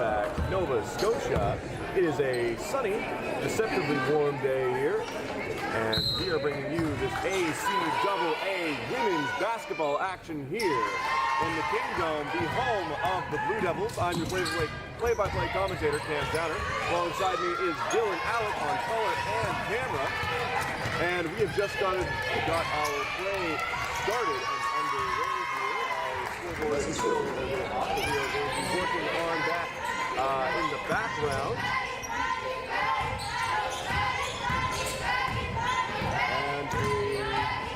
Halifax, Nova Scotia. It is a sunny, deceptively warm day here, and we are bringing you this ACAA women's basketball action here in the Kingdom, the home of the Blue Devils. I'm your play-by-play commentator, Cam Downer. Alongside me is Dylan Alec on color and camera, and we have just got our play started and underway here. Our scoreboard is still a little off, but we are going to be working on that in the background. And a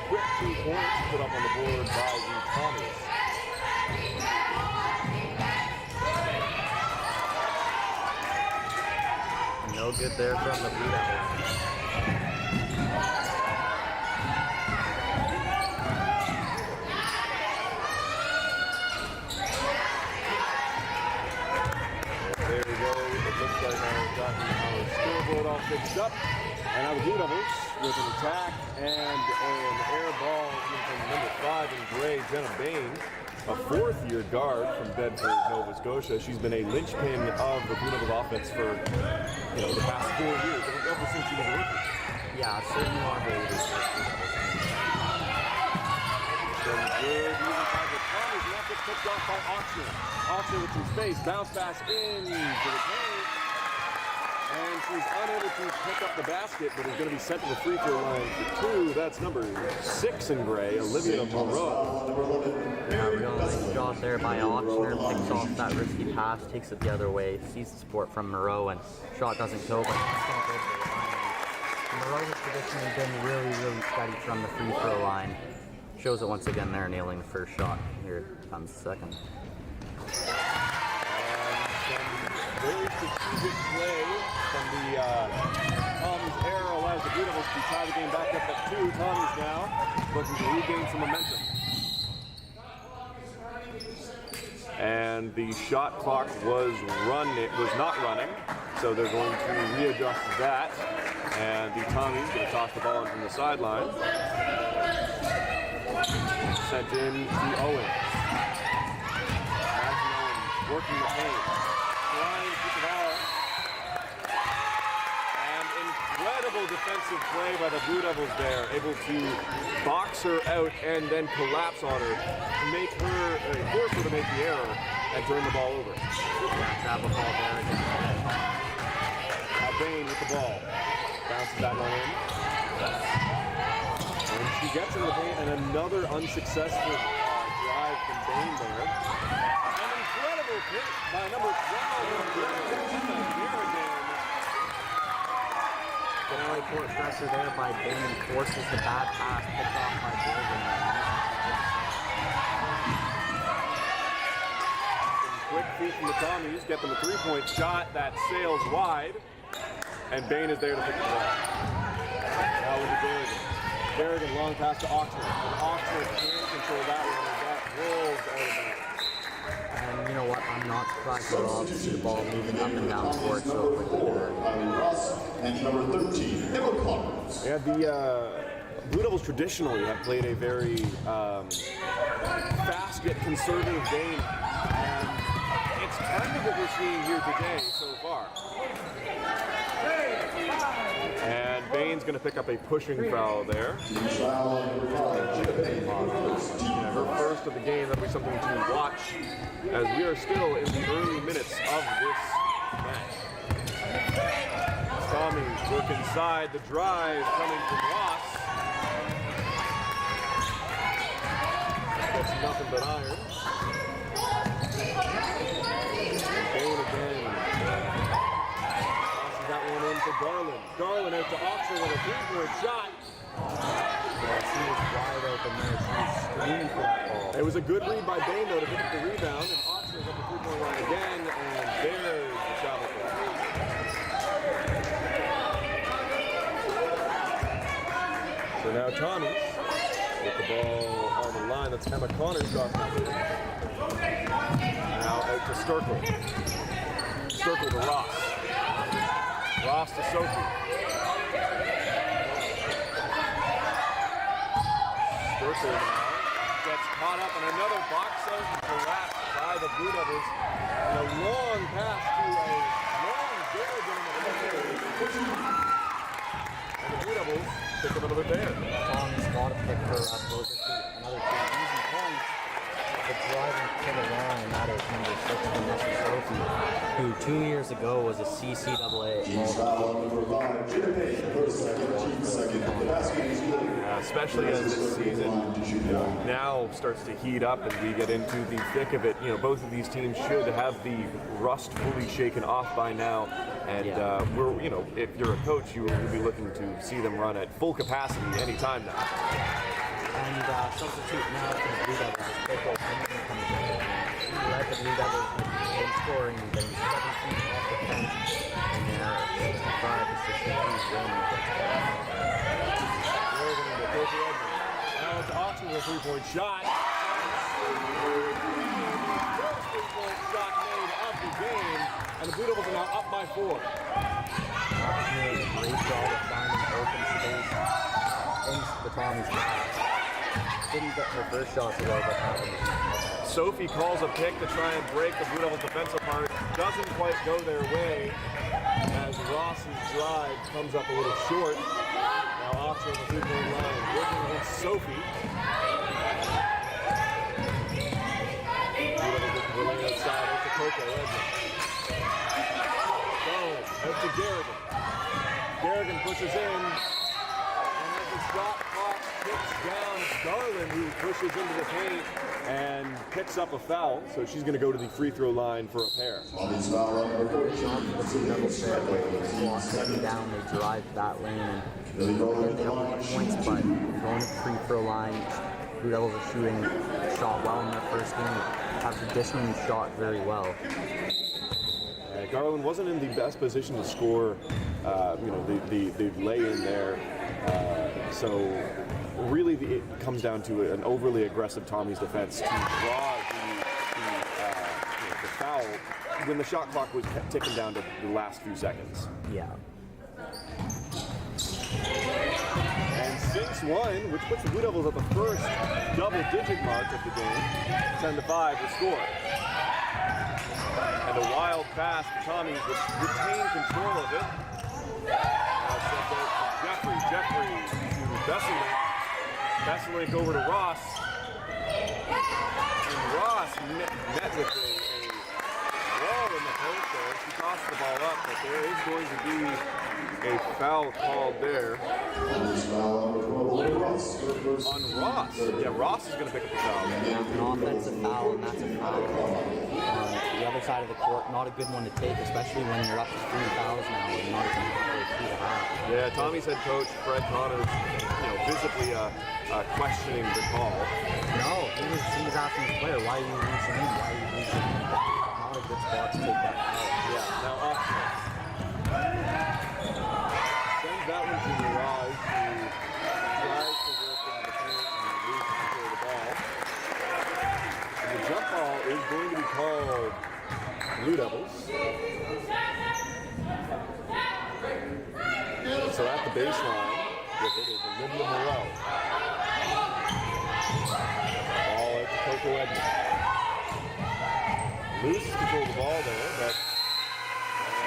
quick 2 points put up on the board by the Tommies. No good there from the Blue Devils. There we go. It looks like I've gotten our scoreboard all fixed up. And now the Blue Devils with an attack and an air ball from number 5 in gray, Jenna Bain, a fourth-year guard from Bedford, Nova Scotia. She's been a linchpin of the Blue Devils offense for the past 4 years, ever since she was a rookie. Yeah, certainly on the Some good using by the Tommies, and that gets picked off by Oxner. Oxner with some space, bounce pass into the paint, and she's unable to pick up the basket, but is going to be sent to the free throw line for 2. That's number 6 in gray, Olivia Moreau. Yeah, real nice job there by Oxner. Picks off that risky pass, takes it the other way, sees the support from Moreau, and shot doesn't go, but it's going to go to the line. Moreau has traditionally been really steady from the free throw line. Shows it once again there, nailing the first shot. Here comes the second. And some very strategic play from the Tommies era allows the Blue Devils to tie the game back up at 2. Tommies now looking to regain some momentum. And the shot clock was not running, so they're going to readjust that. And the Tommies going to toss the ball in from the sideline. Sent in to Owens. Madison Owens working the paint, flying to the ball. And incredible defensive play by the Blue Devils there, able to box her out and then collapse on her, make her, force her to make the error and turn the ball over. Grab the ball there again. Bain with the ball. Bounces that one in. And she gets in the paint, and another unsuccessful drive from Bain there. An incredible pick by number 12. Generally court pressure there by Bain, and forces the bad pass picked off by Golden. Quick feet from the Tommies, get them a 3-point shot that sails wide, and Bain is there to pick the ball. Now into Berrigan. Berrigan long pass to Oxner, and Oxner can't control that one, and that rolls out of bounds. And you know what? I'm not surprised at all to see the ball moving up and down the court so quickly there. And number 13, Emma Connors. Yeah, the Blue Devils traditionally have played a very fast yet conservative game, and it's kind of what we're seeing here today so far. And Bain's going to pick up a pushing foul there. Her first of the game. That'll be something to watch as we are still in the early minutes of this match. Tommies look inside. The drive coming from Ross. That's nothing but iron. Bain again. Tosses that one in for Garland. Garland out to Oxford with a 3-point shot. She was wide open there. She was screaming for that ball. It was a good read by Bain though to pick up the rebound, and Oxford's up the 3-point line again, and there's the travel play. So now Tommies with the ball on the line. That's Emma Connors off the field. Now out to Sturkle. Sturkle to Ross. Ross to Sophie. Sturkle now gets caught up, and another box out and collapsed by the Blue Devils. And a long pass to a long Garrigan in the middle. And the Blue Devils pick up another pair. Tommy's got to pick her up. Those are another two easy points. The driving to the line, and that is number 6, Vanessa Sophie, who 2 years ago was a CCAA especially as this season now starts to heat up and we get into the thick of it. You know, both of these teams should have the rust fully shaken off by now. And we're, you know, if you're a coach, you will be looking to see them run at full capacity anytime now. And substitute now for the Blue Devils is Coco Henderson coming in. He led the Blue Devils in scoring, getting 17 off the bench in their 65 to 63 win. Now it's Oxford with a 3-point shot. First 3-point shot made of the game, and the Blue Devils are now up by 4. Oxford made a great job of finding open space in the Tommy's pass. Didn't get her first shot away, but happened. Sophie calls a pick to try and break the Blue Devils' defense apart. Doesn't quite go their way as Ross's drive comes up a little short. Now Oxford on the 3-point line, working against Sophie. Blue Devils looking for lane outside. It's a Coco Edmund. Boom. That's to Garrigan. Garrigan pushes in. And as the shot clock ticks down, Garland, who pushes into the paint and picks up a foul. So she's going to go to the free throw line for a pair. Tommy's foul on the Blue Devils fair. Cutting down, they drive that lane and they have points, but going to the free throw line. Blue Devils are shooting shot well in their first game. Have traditionally shot very well. Garland wasn't in the best position to score, you know, the lay-in there. So really it comes down to an overly aggressive Tommy's defense to draw the foul when the shot clock was ticking down to the last few seconds. Yeah. And 6-1, which puts the Blue Devils at the first double-digit mark of the game, 10-5 to score. And a wild pass to Tommy, which retained control of it. Jeffrey to Besselink. Besselink over to Ross. And Ross met with a wall in the post there. She tossed the ball up, but there is going to be a foul called there. On Ross. Yeah, Ross is going to pick up the foul. An offensive foul, and that's a foul. The other side of the court, not a good one to take, especially when you're up to 3 fouls now and not even halfway through the half. Yeah, Tommy's head coach, Fred Connors, you know, visibly questioning the call. No, he was asking the player, why are you reaching in? Why are you reaching in? Not a good spot to take that foul. Yeah, now up. Sends that one to Mirage, who tries to work in the paint and loses control of the ball. And the jump ball is going to be called Blue Devils. So at the baseline, with it is Olivia Moreau. Ball at to Coco Edmond. Loses control of the ball there, but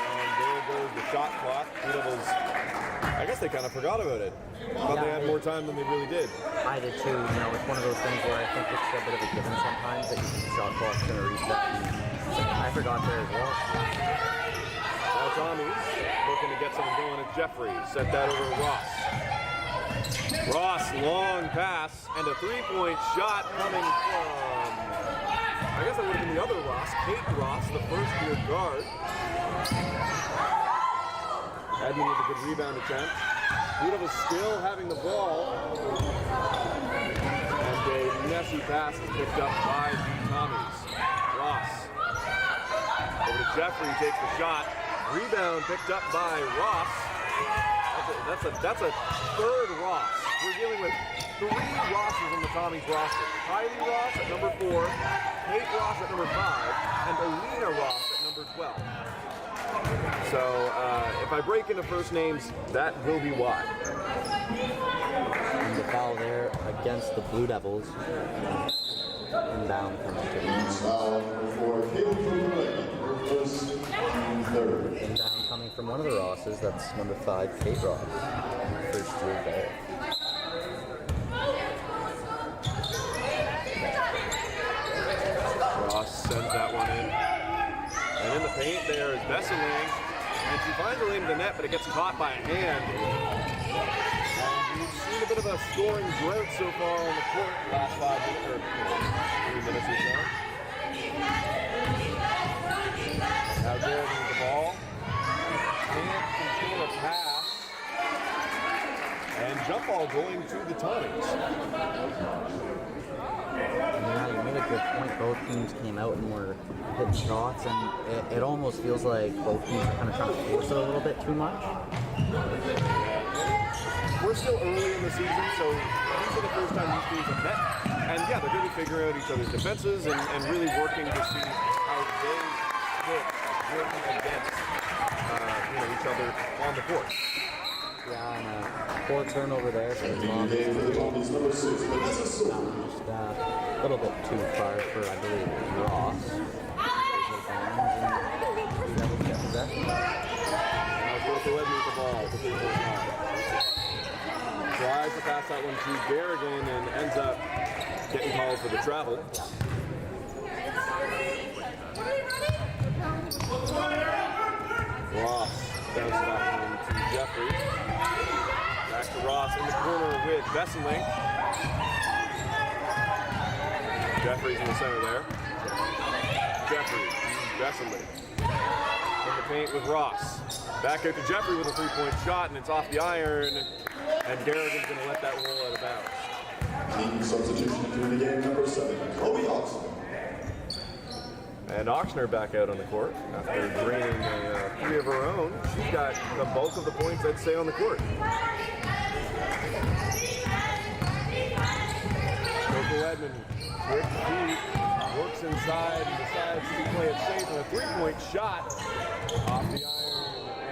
and there goes the shot clock. Blue Devils, I guess they kind of forgot about it. Thought they had more time than they really did. I did too. You know, it's one of those things where I think it's a bit of a given sometimes that you think the shot clock's going to reset. I forgot there as well. Now Tommy's looking to get something going. It's Jeffrey. Set that over to Ross. Ross, long pass, and a 3-point shot coming from, I guess that would have been the other Ross, Kate Ross, the first-year guard. Edmund with a good rebound attempt. Blue Devils still having the ball. And a messy pass is picked up by the Tommies. Ross. Over to Jeffrey, takes the shot. Rebound picked up by Ross. That's a third Ross. We're dealing with 3 Rosses on the Tommies roster. Kylie Ross at number 4, Kate Ross at number 5, and Alina Ross at number 12. So if I break into first names, that will be why. And the foul there against the Blue Devils. Inbound coming to Foul for Caleb her first and third. inbound coming from one of the Rosses. That's number 5, Kate Ross. First year there. Ross sends that one in. And in the paint there is Besseling. And she finds a lane to the net, but it gets caught by a hand. And we've seen a bit of a scoring drought so far on the court last 5 minutes, or 3 minutes or so. Now Garrett with the ball. Can't control a pass. And jump ball going to the Tommies. Yeah, you made a good point. Both teams came out and were hitting shots, and it almost feels like both teams are kind of trying to force it a little bit too much. We're still early in the season, so these are the first time these teams have met. And yeah, they're going to be figuring out each other's defenses and really working to see how they fit working against each other on the court. Yeah, and poor turnover there for the Tommies. Number 6, Vanessa Silver. Just a little bit too far for, I believe, Ross. Now Dorothy Ledney with the ball. The 3-point line. Tries to pass that one to Garrigan and ends up getting called for the travel. Ross bounces back into Jeffrey. Back to Ross in the corner with Besseling. Jeffrey's in the center there. Jeffrey, Besseling. In the paint with Ross. Back out to Jeffrey with a 3-point shot, and it's off the iron. And Garrigan's going to let that roll out of bounds. Team substitution through the game, number 7, Chloe Oxley. And Ochsner back out on the court after draining 3 of her own. She's got the bulk of the points, I'd say, on the court. Local Edmond, quick feet, works inside and decides to play it safe with a 3-point shot off the iron.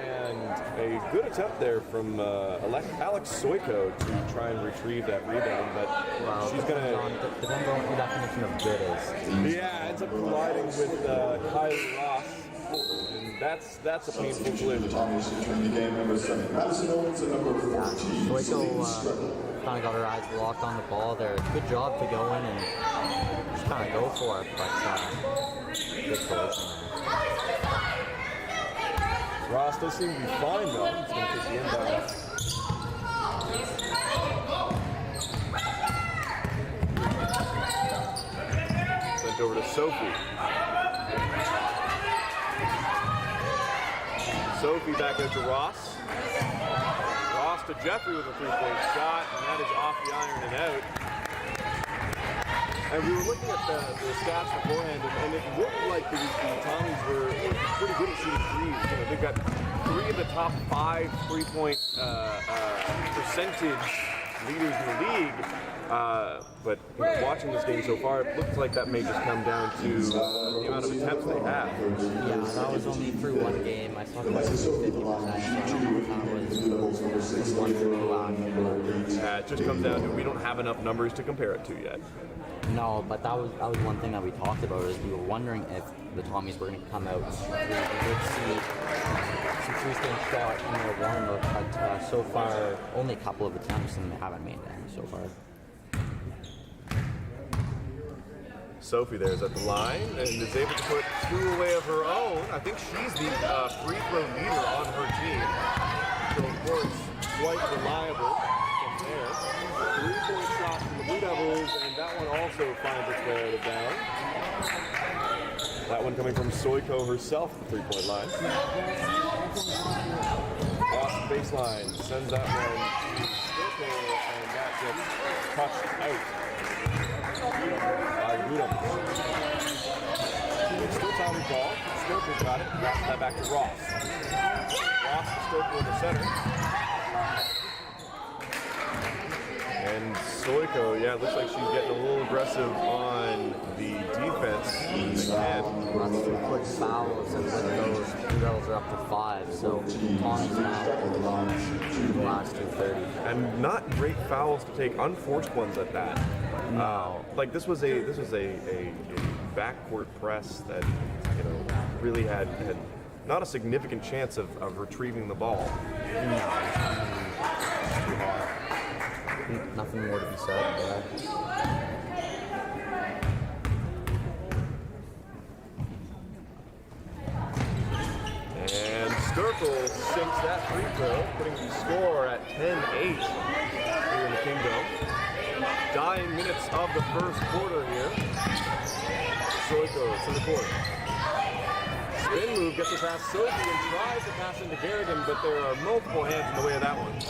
And a good attempt there from Alex Soiko to try and retrieve that rebound, but she's going to... Depends on what the definition of good is. Yeah, ends up colliding with Kylie Ross, and that's a painful collision. The Tommies entering the game, number 7, Madison Owens, and number 14, Soiko kind of got her eyes locked on the ball there. Good job to go in and just kind of go for it, but good collision. Ross does seem to be fine though. He's going to take the inbound. Sent over to Sophie. Sophie back out to Ross. Ross to Jeffrey with a 3-point shot, and that is off the iron and out. And we were looking at the stats beforehand, and it looked like the Tommies were pretty good at shooting threes. You know, they've got 3 of the top 5 3-point percentage leaders in the league. But watching this game so far, it looks like that may just come down to the amount of attempts they have. Yeah, that was only through one game. I saw it was 50%, so I don't know if that was 1 through It just comes down to we don't have enough numbers to compare it to yet. No, but that was one thing that we talked about is we were wondering if the Tommies were going to come out and shoot threes. We did see some free-standing shot in their warm-up, but so far only a couple of attempts and they haven't made any so far. Sophie there's at the line and is able to put 2 away of her own. I think she's the free throw leader on her team. So of course, quite reliable from there. 3-point shot from the Blue Devils, and that one also finds its way out of bounds. That one coming from Soiko herself, the 3-point line. Off the baseline, sends that one to Soiko, and that gets touched out. It's still Tommy's ball. Stoker got it. Drops that back to Ross. Ross to Stoker in the center. And Soiko, yeah, it looks like she's getting a little aggressive on the defense. Lots of quick fouls, and with those, Blue Devils are up to 5, so Tommy's now in the last 2:30. And not great fouls to take, unforced ones at that. Like this was a backcourt press that really had not a significant chance of retrieving the ball. Nothing more to be said there. And Sturkle sinks that free throw, putting the score at 10-8 here in the Kingdom. Dying minutes of the first quarter here. Sturkle to the court. Spin move, gets it past Sophie and tries to pass into Garrigan, but there are multiple hands in the way of that one.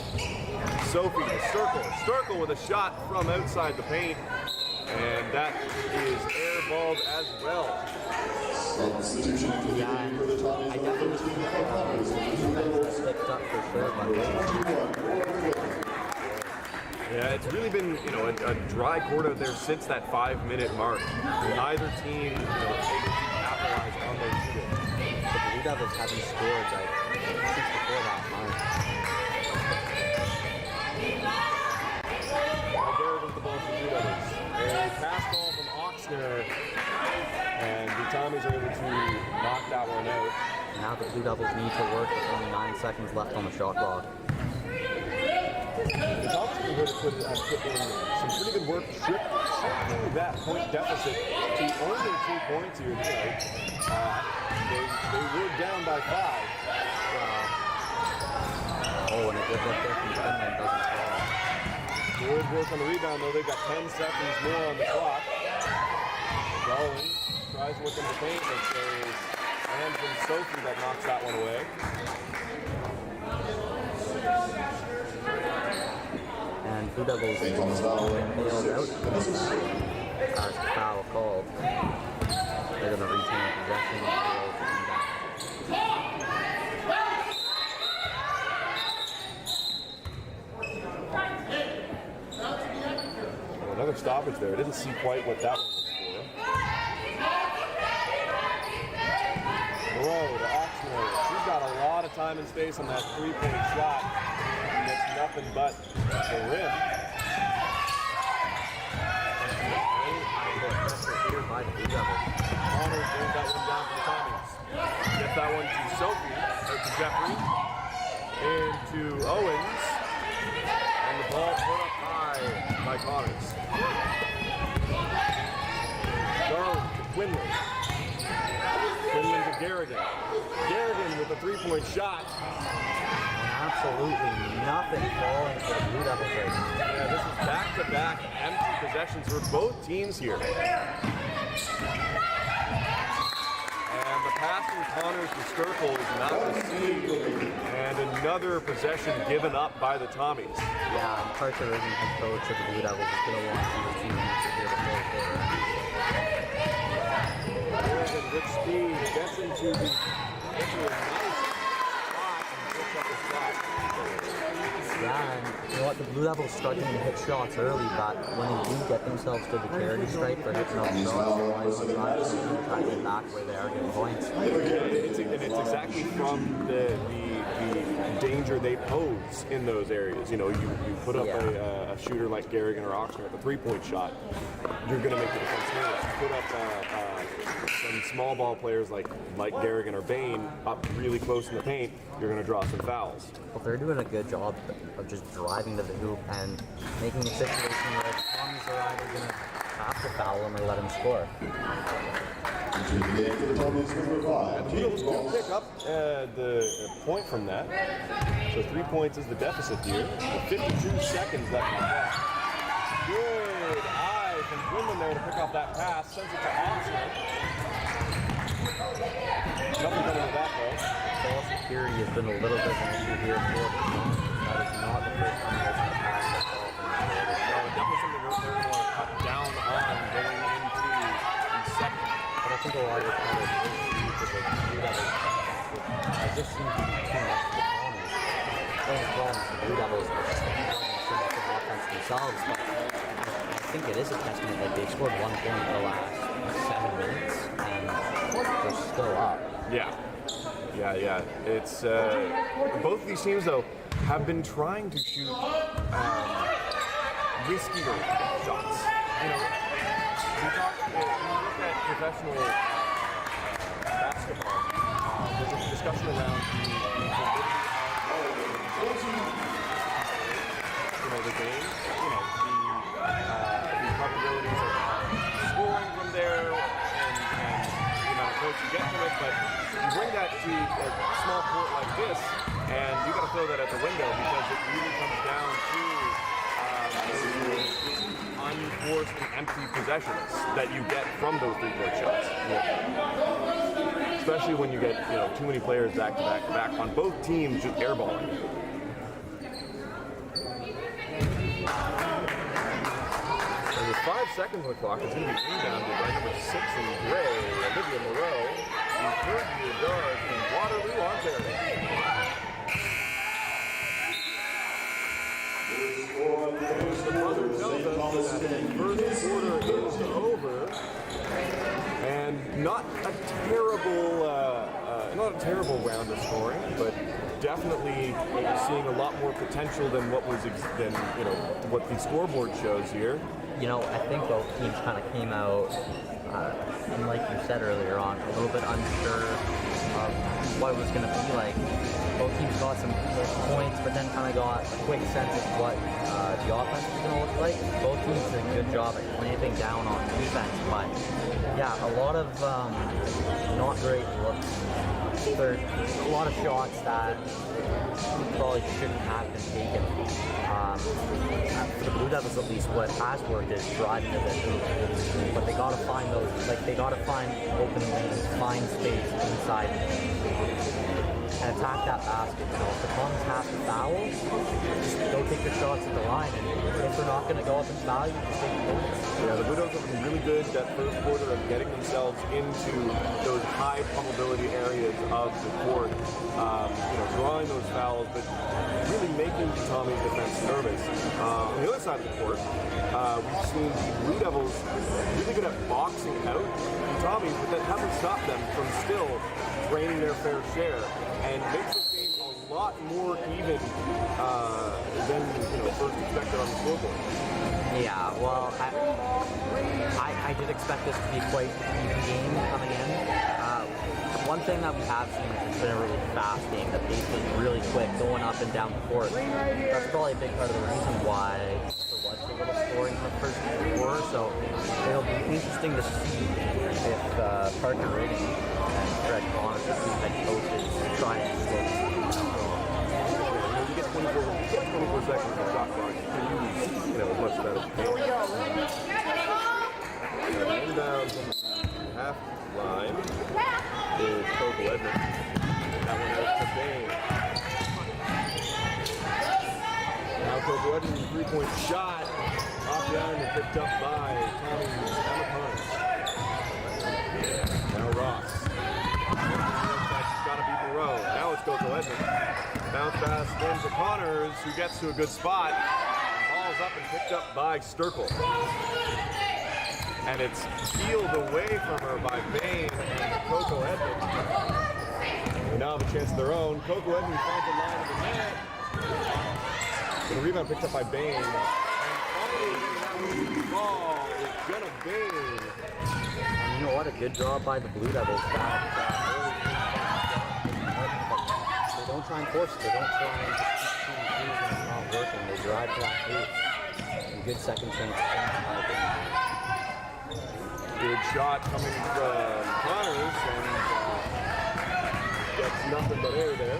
Sophie to Sturkle. Sturkle with a shot from outside the paint, and that is airballed as well. Substitution for the game for the Tommies. I definitely think stepped up for sure. Yeah, it's really been a dry quarter there since that 5-minute mark. Neither team able to capitalize on their shooting. The Blue Devils haven't scored like since before that time. Garrigan's the ball for the Blue Devils. A pass ball from Oxner, and the Tommies are able to knock that one out. Now the Blue Devils need to work with only 9 seconds left on the shot clock. The Tommies have put in some pretty good work shifting that point deficit to only 2 points here today. They were down by 5. Oh, and a good look there from Finland doesn't fall. Good work on the rebound, though. They've got 10 seconds more on the clock. Garland tries to look in the paint, but there's a hand from Sophie that knocks that one away. And Blue Devils bailed out. As the foul called. They're going to retain possession. Another stoppage there. I didn't see quite what that one was for. Moreau to Oxner. She's got a lot of time and space on that 3-point shot. And it's nothing but the rim. Connor brings that one down for the Tommies. Get that one to Sophie, or to Jeffrey, into Owens, and the ball put up high by Connors. Garland to Quinlan. Quinlan to Garrigan. Garrigan with a 3-point shot. Absolutely nothing falling for the Blue Devils right now. Yeah, this is back-to-back empty possessions for both teams here. And the pass from Connors to Sturkle is not received, and another possession given up by the Tommies. Yeah, and Parker Irving, head coach of the Blue Devils, is going to want to see the team to hear the full quarter. Garrigan with speed gets into a nice spot and picks up the shot. Yeah, and you know what, the Blue Devils struggling to hit shots early, but when they do get themselves to the charity stripe for hitting up shots, they're trying to get back where they are getting points. It's exactly from the danger they pose in those areas. You put up a shooter like Garrigan or Oxner at the 3-point shot, you're going to make the defense nervous. You put up some small ball players like Garrigan or Bain up really close in the paint, you're going to draw some fouls. Well, they're doing a good job of just driving to the hoop and making a situation where the Tommies are either going to have to foul them or let them score. To the game for the Tommies, number 5. The Eagles do pick up the point from that. So 3 points is the deficit here. With 52 seconds left in the clock. Good eye from Quinlan there to pick up that pass. Sends it to Oxner. Nothing coming with that though. Ball security has been a little bit of an issue here for the Tommies. That is not the first time they've had a pass that ball from the No, definitely something they're going to cut down on going into the second. But I think a lot of it kind of is due to the Blue Devils. It just seems to be too much for the Tommies. Don't get me wrong, the Blue Devils are so much of offense themselves, but I think it is a testament that they scored 1 point in the last 7 minutes, and they're still up. Yeah. It's both of these teams though have been trying to shoot riskier shots. You know, when you look at professional basketball, there's a discussion around the game, the probabilities of scoring from there and the amount of points you get from it, but you bring that to a small court like this, and you got to throw that at the window because it really comes down to unforced and empty possessions that you get from those three-point shots. Yeah. Especially when you get too many players back to back to back on both teams just airballing. And with 5 seconds on the clock, it's going to be inbounded by number 6 in gray, Olivia Moreau, the third-year guard from Waterloo, Ontario. The buzzer tells us that the first quarter is over, and not a terrible round of scoring, but definitely seeing a lot more potential than what what the scoreboard shows here. I think both teams kind of came out, and like you said earlier on, a little bit unsure of what it was going to be like. Both teams got some points, but then kind of got a quick sense of what the offense was going to look like. Both teams did a good job at clamping down on defense, but yeah, a lot of not great looks. There's a lot of shots that probably shouldn't have been taken. For the Blue Devils, at least, what has worked is driving to the hoop. But they got to find those, they got to find open lanes, find space inside, and attack that basket. If the Cons have to foul, just go take your shots at the line. And if they're not going to go up in value, just take the points. Yeah, the Blue Devils have been really good that first quarter of getting themselves into those high probability areas of the court, drawing those fouls, but really making Tommy's defense nervous. On the other side of the court, we've seen the Blue Devils really good at boxing out Tommy's, but that hasn't stopped them from still draining their fair share, and makes this game a lot more even than first expected on the scoreboard. Yeah, well, I did expect this to be quite an even game coming in. One thing that we have seen is it's been a really fast game. The pace was really quick, going up and down the court. That's probably a big part of the reason why there was a little scoring in the first quarter. So it'll be interesting to see if Parker Rating and Fred Connors, the two head coaches, try and slow this game down. You get 24 seconds of shot clock. You can use as much of that as you can. Inbound from the half line is Coco Edmonds. That one out to Bain. Now Coco Edmonds' three-point shot off the iron and picked up by Tommy Amapunch. Now Ross. That's got to be Moreau. Now it's Coco Edmonds. Bounce pass into Connors, who gets to a good spot. Ball's up and picked up by Sturkle. And it's peeled away from her by Bain and Coco Edmonds. They now have a chance of their own. Coco Edmonds finds the line of the net. The rebound picked up by Bain. And following that ball is Jenna Bain. And you know what? A good job by the Blue Devils. They don't try and force it. They don't try and just keep shooting when it's not working. They drive to that hoop. And good second chance by Bain. Good shot coming from Connors, and gets nothing but air there.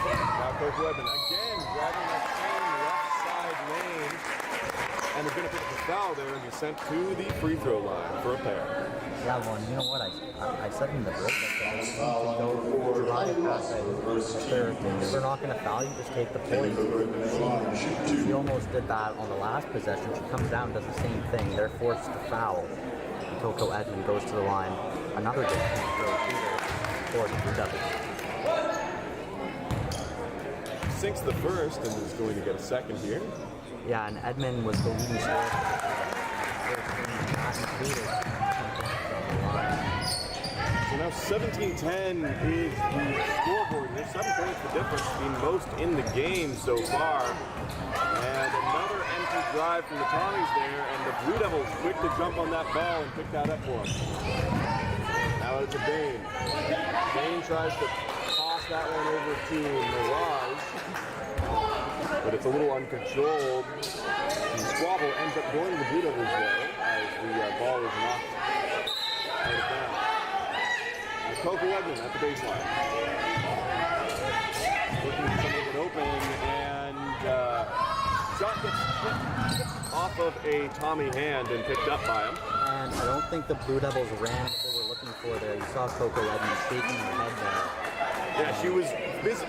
Now Coco Edmonds again driving that same left side lane, and they're going to pick up the foul there and be sent to the free throw line for a pair. Yeah, well, you know what? I said in the break that they need to go drive past it. If they're not going to foul you, just take the point. She almost did that on the last possession. She comes down and does the same thing. They're forced to foul. Coco Edmonds goes to the line. Another good free throw for the Blue Devils. Sinks the first and is going to get a second here. Yeah, and Edmond was the leading scorer. So now 17-10 is the scoreboard here. 7 points the difference, the most in the game so far. And another empty 1-2 drive from the Tommies there, and the Blue Devils quick to jump on that ball and pick that up for him. Now it's a Bain. Bain tries to toss that one over to Mirage, but it's a little uncontrolled. And Squabble ends up going to the Blue Devils there as the ball is knocked out of bounds. Coco Edmund at the baseline. Looking for someone to get open, and shot gets tipped off of a Tommy hand and picked up by him. And I don't think the Blue Devils ran what they were looking for there. You saw Coco Edmund shaking her head there.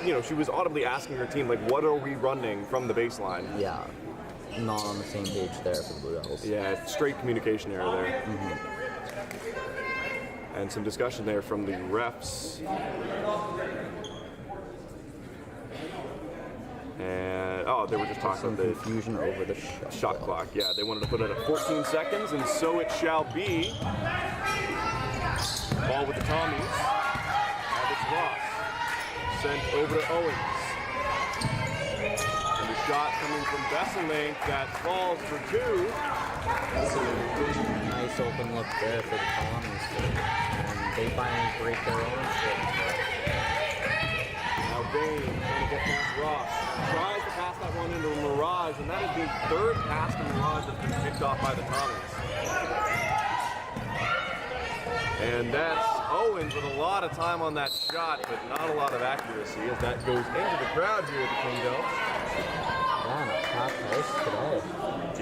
Yeah, she was audibly asking her team, like, what are we running from the baseline? Yeah, not on the same page there for the Blue Devils. Yeah, straight communication error there. And some discussion there from the refs. And they were just talking some the confusion over the shot clock. Yeah, they wanted to put it at 14 seconds, and so it shall be. Ball with the Tommies. And it's Ross. Sent over to Owens. And the shot coming from Besselink that falls for two. Nice open look there for the Tommies. And they finally break their own swing. Now Bain trying to get past Ross. Tries to pass that one into Mirage, and that is the third pass to Mirage that's been picked off by the Tommies. And that's Owens with a lot of time on that shot, but not a lot of accuracy as that goes into the crowd here at the Kingdome. Yeah, not top place today.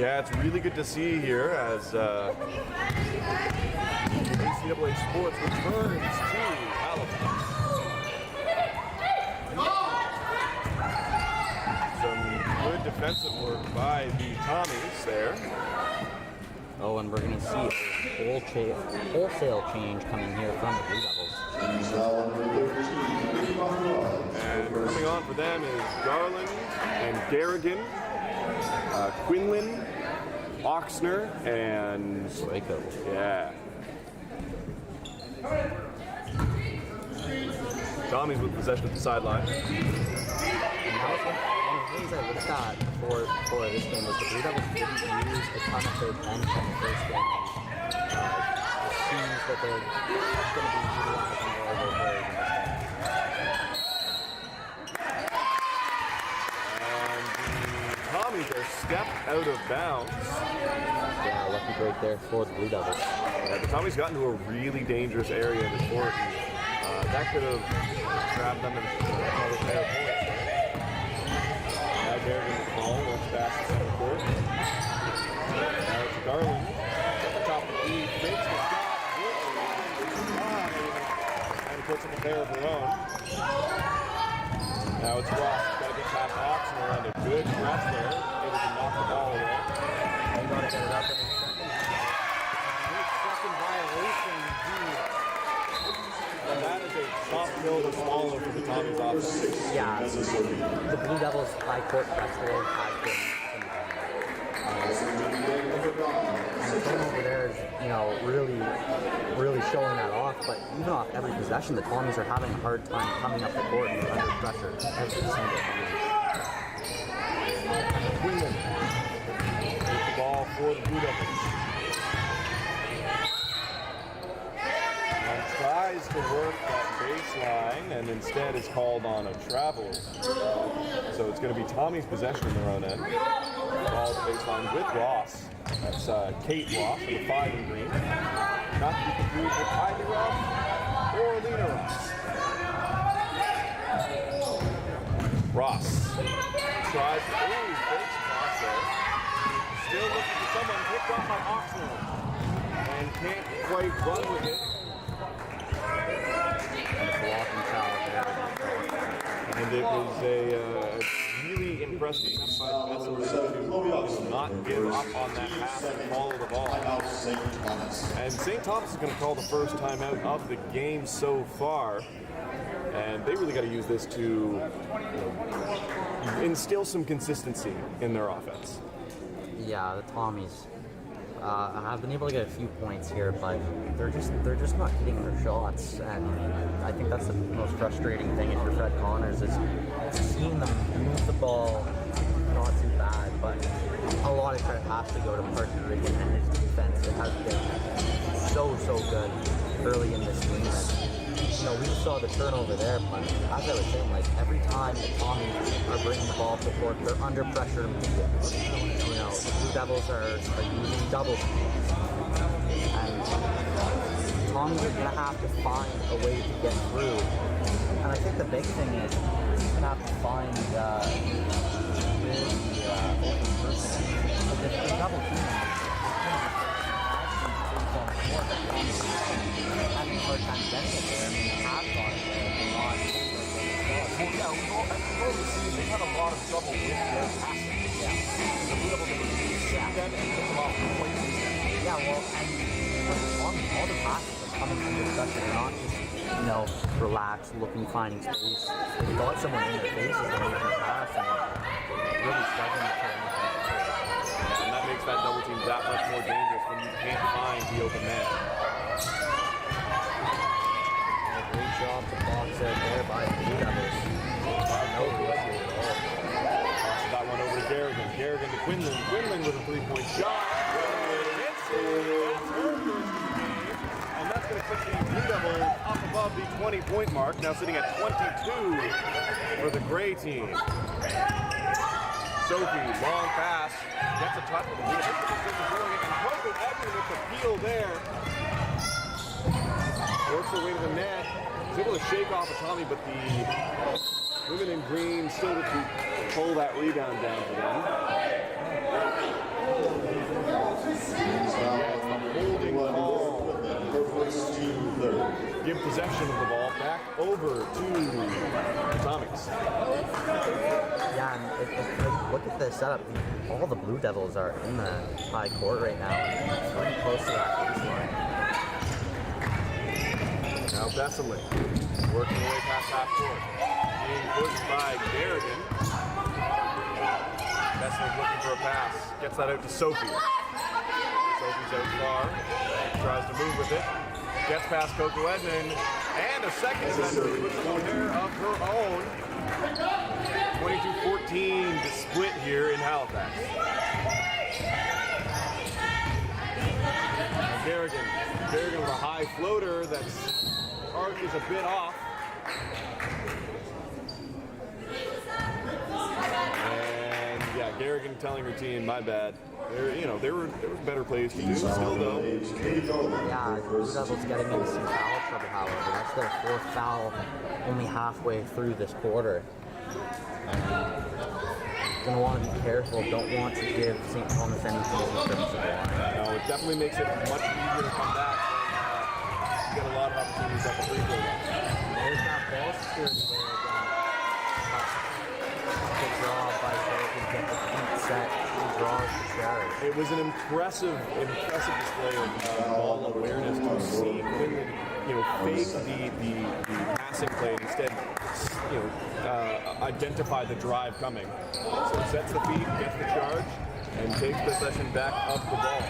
Yeah, it's really good to see here as ACAA Sports returns to Halifax. Some good defensive work by the Tommies there. Oh, and we're going to see a wholesale change coming here from the Blue Devils. And coming on for them is Garland and Garrigan, Quinlan, Oxner, and Waco. Yeah. Tommy's with possession at the sideline. And that was one of the things I looked at for this game was the Blue Devils didn't use a ton of their bench in the first game. It seems that they're going to be utilizing more of their players in this game. And the Tommies are stepped out of bounds. Yeah, lucky break there for the Blue Devils. Yeah, the Tommies got into a really dangerous area in the court. And, that could have grabbed them in another pair of points. Now Garrigan with the ball, looks past the center court. Now it's Garland at the top of the key, makes the shot, and puts up a pair of her own. Now it's Ross, got to get past Oxner, and a good press there, able to knock the ball away. They got to get it up in a second violation, indeed. And that is a tough pill to swallow for the Tommies offense. Yeah, the Blue Devils' high court press today has been the zone over there is, really showing that off. But even off every possession, the Tommies are having a hard time coming up the court and under pressure every single time. Quinlan with the ball for the Blue Devils. And tries to work that baseline and instead is called on a travel. So it's going to be Tommy's possession in their own end. Ball the baseline with Ross. That's Kate Ross in the 5 in green. Not to be confused with Ivy Ross or Lena Ross. Ross tries to fakes across there. Still looking for someone picked up by Oxner. And can't quite run with it. And a blocking foul there. And it was a really impressive attempt by Besselink to not give up on that pass and follow the ball. And St. Thomas is going to call the first timeout of the game so far. And they really got to use this to instill some consistency in their offense. Yeah, the Tommies have been able to get a few points here, but they're just not hitting their shots, and I think that's the most frustrating thing if you're Fred Connors is seeing them move the ball not too bad, but a lot of credit has to go to Parker Riggin and his defense. It has been so good early in this game. And, we saw the turnover there, but as I was saying, like, every time the Tommies are bringing the ball to court, they're under pressure immediately. The Blue Devils are using double teams. And Tommies are going to have to find a way to get through. And I think the big thing is he's going to have to find open person. Because if the double team having a hard time getting it there, I mean, they have got it there, but not. Well, yeah, we've already seen they've had a lot of trouble with their passing. Yeah. The Blue Devils have seen them and pick them off quite easily. Yeah, well, and all the passes are coming from the pressure. They're not just, relaxed, looking, finding space. They've got someone in their faces and they can pass and really struggling to turn anything. And that makes that double team that much more dangerous when you can't find the open man. And a great job to box out there by the Blue Devils. No issue at all. Got one over to Garrigan. Garrigan to Quinlan. Quinlan with a three-point shot. Hits it. That's her first of the game. And that's going to put the Blue Devils up above the 20-point mark. Now sitting at 22 for the Gray team. Sophie, long pass. Gets a touch with the Blue Devils. And Coco Edmund with the peel there. Works her way to the net. Is able to shake off a Tommy, but the women in green still to pull that rebound down for them. Holding call. Give possession of the ball back over to the Tommies. Yeah, and look at the setup. All the Blue Devils are in the high court right now. It's pretty close to that baseline. Now Besseling, working away past half court. Being pushed by Garrigan. Besseling looking for a pass. Gets that out to Sophie. Sophie's out far. Tries to move with it. Gets past Coco Edmund. And a second century with one there of her own. 22-14 to split here in Halifax. Now Garrigan with a high floater that's arc is a bit off. And yeah, Garrigan telling her team, my bad. There was better plays to do. Still though. Yeah, Blue Devils getting into some foul trouble, however. That's their fourth foul only halfway through this quarter. And gonna want to be careful. Don't want to give St. Thomas any easy trips to the line. No, it definitely makes it much easier to come back. Get a lot of opportunities at the free throw line. There's that ball security there again. Good job by Garrigan to get the feet set and draws the charge. It was an impressive display of ball awareness to see Quinlan, fake the passing play and instead, identify the drive coming. So it sets the feet, gets the charge, and takes possession back of the ball.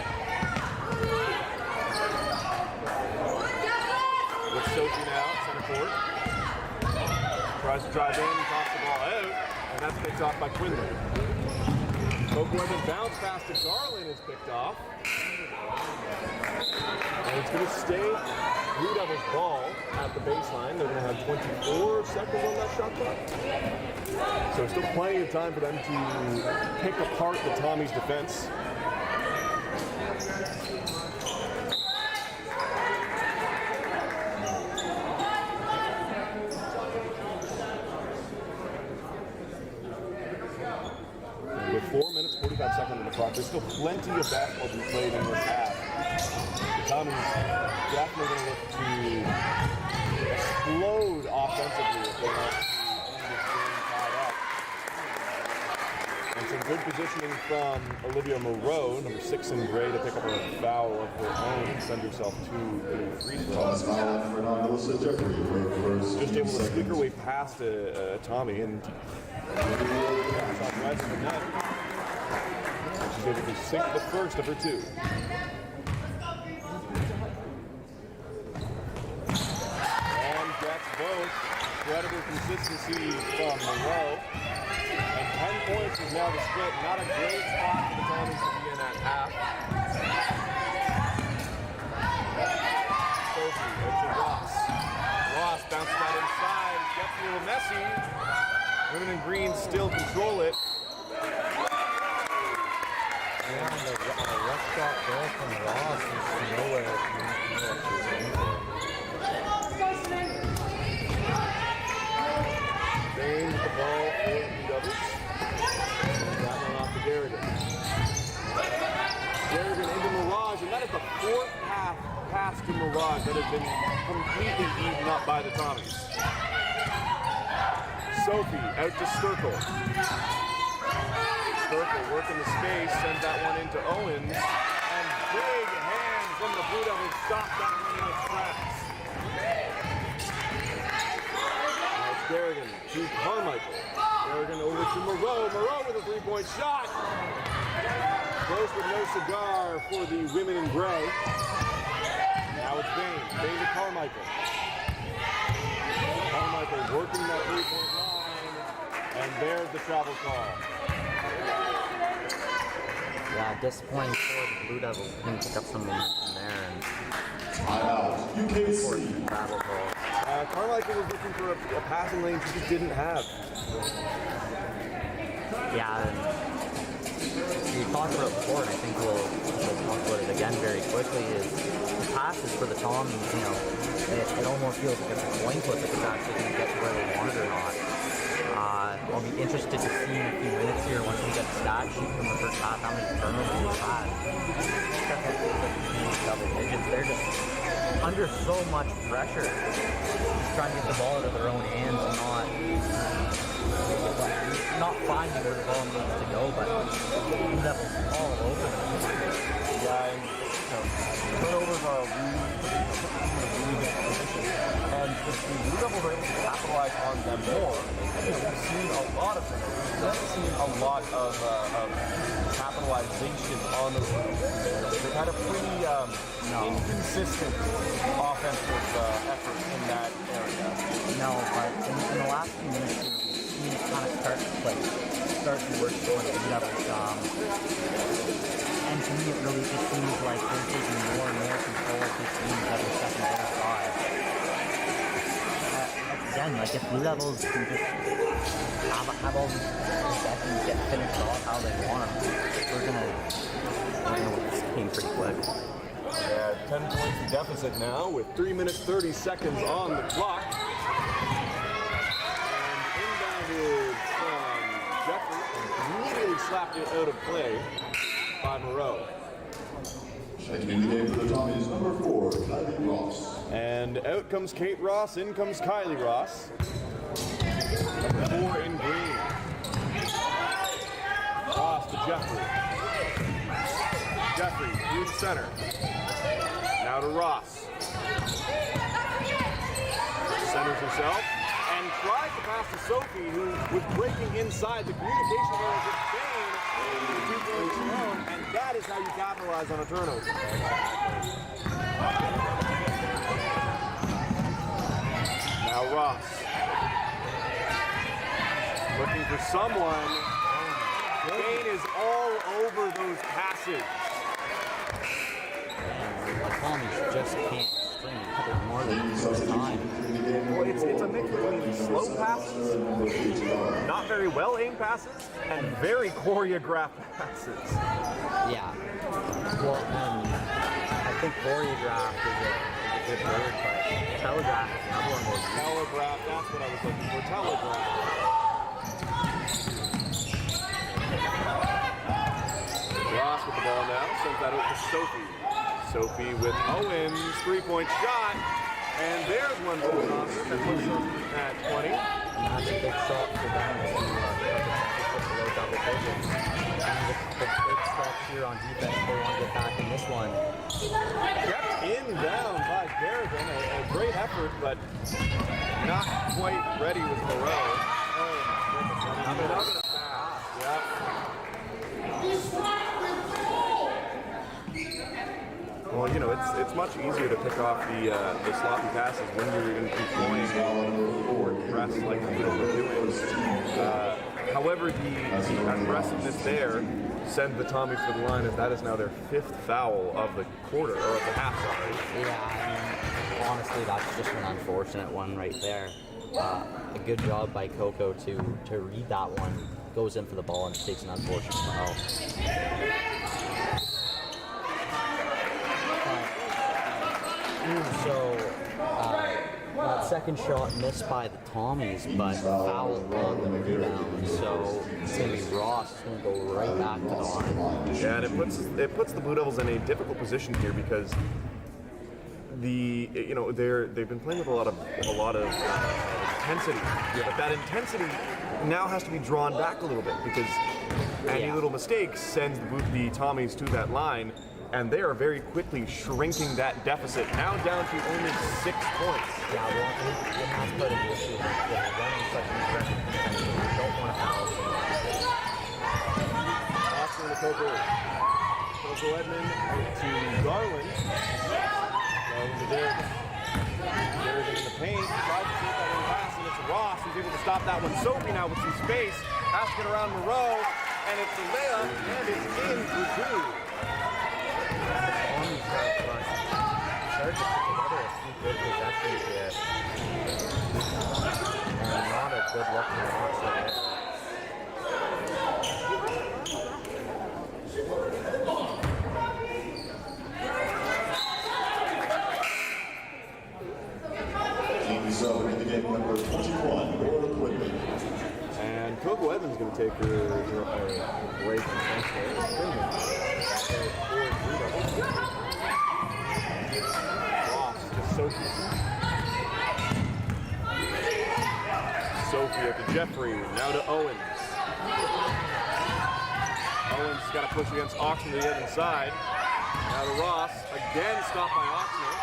With Sophie now, center court. Tries to drive in, tops the ball out, and that's picked off by Quinlan. Coco Edmund bounce pass to Garland is picked off. And it's going to stay Blue Devils ball at the baseline. They're going to have 24 seconds on that shot clock. So still plenty of time for them to pick apart the Tommies' defense. With 4 minutes, 45 seconds on the clock, there's still plenty of basketball to be played in this half. The Tommies definitely going to look to explode offensively if they want to end this game tied up. And some good positioning from Olivia Moreau, number 6 in gray, to pick up a foul of her own and send herself to the free throw. Just able to sneak her way past Tommy and shot right in the net. And she's able to sink the first of her two. And gets both. Incredible consistency from Monroe. And 10 points is now the split. Not a great spot for the Tommies to be in at half. Sophie, out to Ross. Ross bounces that inside, gets a little messy. Women in green still control it. And a rough shot there from Ross is nowhere. Bain with the ball for the doubles. That one off to Garrigan. Garrigan into Mirage, and that is the fourth pass to Mirage that has been completely eaten up by the Tommies. Sophie out to Sturkle. Sturkle working the space, sends that one into Owens, and big hand from the Blue Devils stop that one in its tracks. Now it's Garrigan to Carmichael. Garrigan over to Moreau. Moreau with a three-point shot. Close with no cigar for the women in gray. Now it's Bain. Bain to Carmichael. Carmichael working that three-point line, and there's the travel call. Yeah, disappointing for the Blue Devils. Couldn't pick up some momentum there and UKC. travel call. Carmichael was looking for a passing lane she just didn't have. Yeah, and we talked about it before, and I think we'll talk about it again very quickly, is the passes for the Tommies, you know, it almost feels like it's a coin flip if it's actually going to get to where they want it or not. I'll be interested to see in a few minutes here once we get the stat sheet from the first half how many turnovers we've had. Double digits. They're just under so much pressure, just trying to get the ball out of their own hands and not finding where the ball needs to go, but the Devils all over them. Yeah, and turnovers are really good position. And if the Blue Devils are able to capitalize on them more, we've seen a lot of turnovers. We haven't seen a lot of capitalization on those turnovers. They've had a pretty inconsistent offensive effort in that area. No, but in the last few minutes, we've seen it kind of start to work for the Blue Devils. And to me, it really just seems like they're taking more and more control of this team every second goes by. Again, like if Blue Devils can just have all these possessions get finished off how they want them, we're gonna win this game pretty quick. Yeah, 10 points deficit now with 3 minutes 30 seconds on the clock. And inbounded from Jeffrey, immediately slapped it out of play by Moreau. Checking in the game for the Tommies, number 4, Kylie Ross. And out comes Kate Ross, in comes Kylie Ross. Number 4 in green. Ross to Jeffrey. Jeffrey through the center. Now to Ross. Centers herself and tries to pass to Sophie, who was breaking inside. The communication errors with Bain. 2 points alone, and that is how you capitalize on a turnover. Now Ross. Looking for someone. Bain is all over those passes. The Tommies just can't string a couple more than first time. Well, it's a mix between slow passes, not very well aimed passes, and very choreographed passes. Yeah. Well, I think choreographed is a good word, but telegraph is another one. Telegraph, that's what I was looking for. Telegraph. Ross with the ball now, sends that out to Sophie. Sophie with Owens, 3-point shot, and there's one for the Tommies that puts them at 20. And that's a big shot for them to put below double digits. And the big step here on defense, they want to get back in this one. Kept in down by Garrigan, a great effort, but not quite ready with Moreau. Oh, another pass. Yep. Well, you know, it's much easier to pick off the sloppy passes when you're employing forward press like we're doing. However, the aggressiveness there sends the Tommies to the line, as that is now their 5th foul of the quarter, or of the half, sorry. Yeah, I mean, honestly, that's just an unfortunate one right there. A good job by Coco to read that one. Goes in for the ball and takes an unfortunate foul. So that second shot missed by the Tommies, but foul on the rebound. So it's going to be Ross. It's going to go right back to the line. Yeah, and it puts the Blue Devils in a difficult position here because they've been playing with a lot of intensity. Yeah. But that intensity now has to be drawn back a little bit because any little mistake sends the Tommies to that line. And they are very quickly shrinking that deficit, now down to only 6 points. Yeah, well, and that's part of the issue. Yeah, running such an aggressive defense, you don't want to foul someone. Austin to Coco. Coco Edmond to Garland. Garland to Derrick. Derrick in the paint. Tries to shoot that one pass, and it's Ross who's able to stop that one. Sophie now with some space. Has to get around Moreau, and it's a layup, and it's in for 2. Started to put together a few good possessions here. And not a good look for Oxford. Teams up in the game number 21, Laura Quinlan. And Coco Edmonds going to take her away from Ross to Sophie. Sophie to Jeffrey, now to Owens. Owens got to push against Oxner to the other side. Now to Ross, again stopped by Oxner.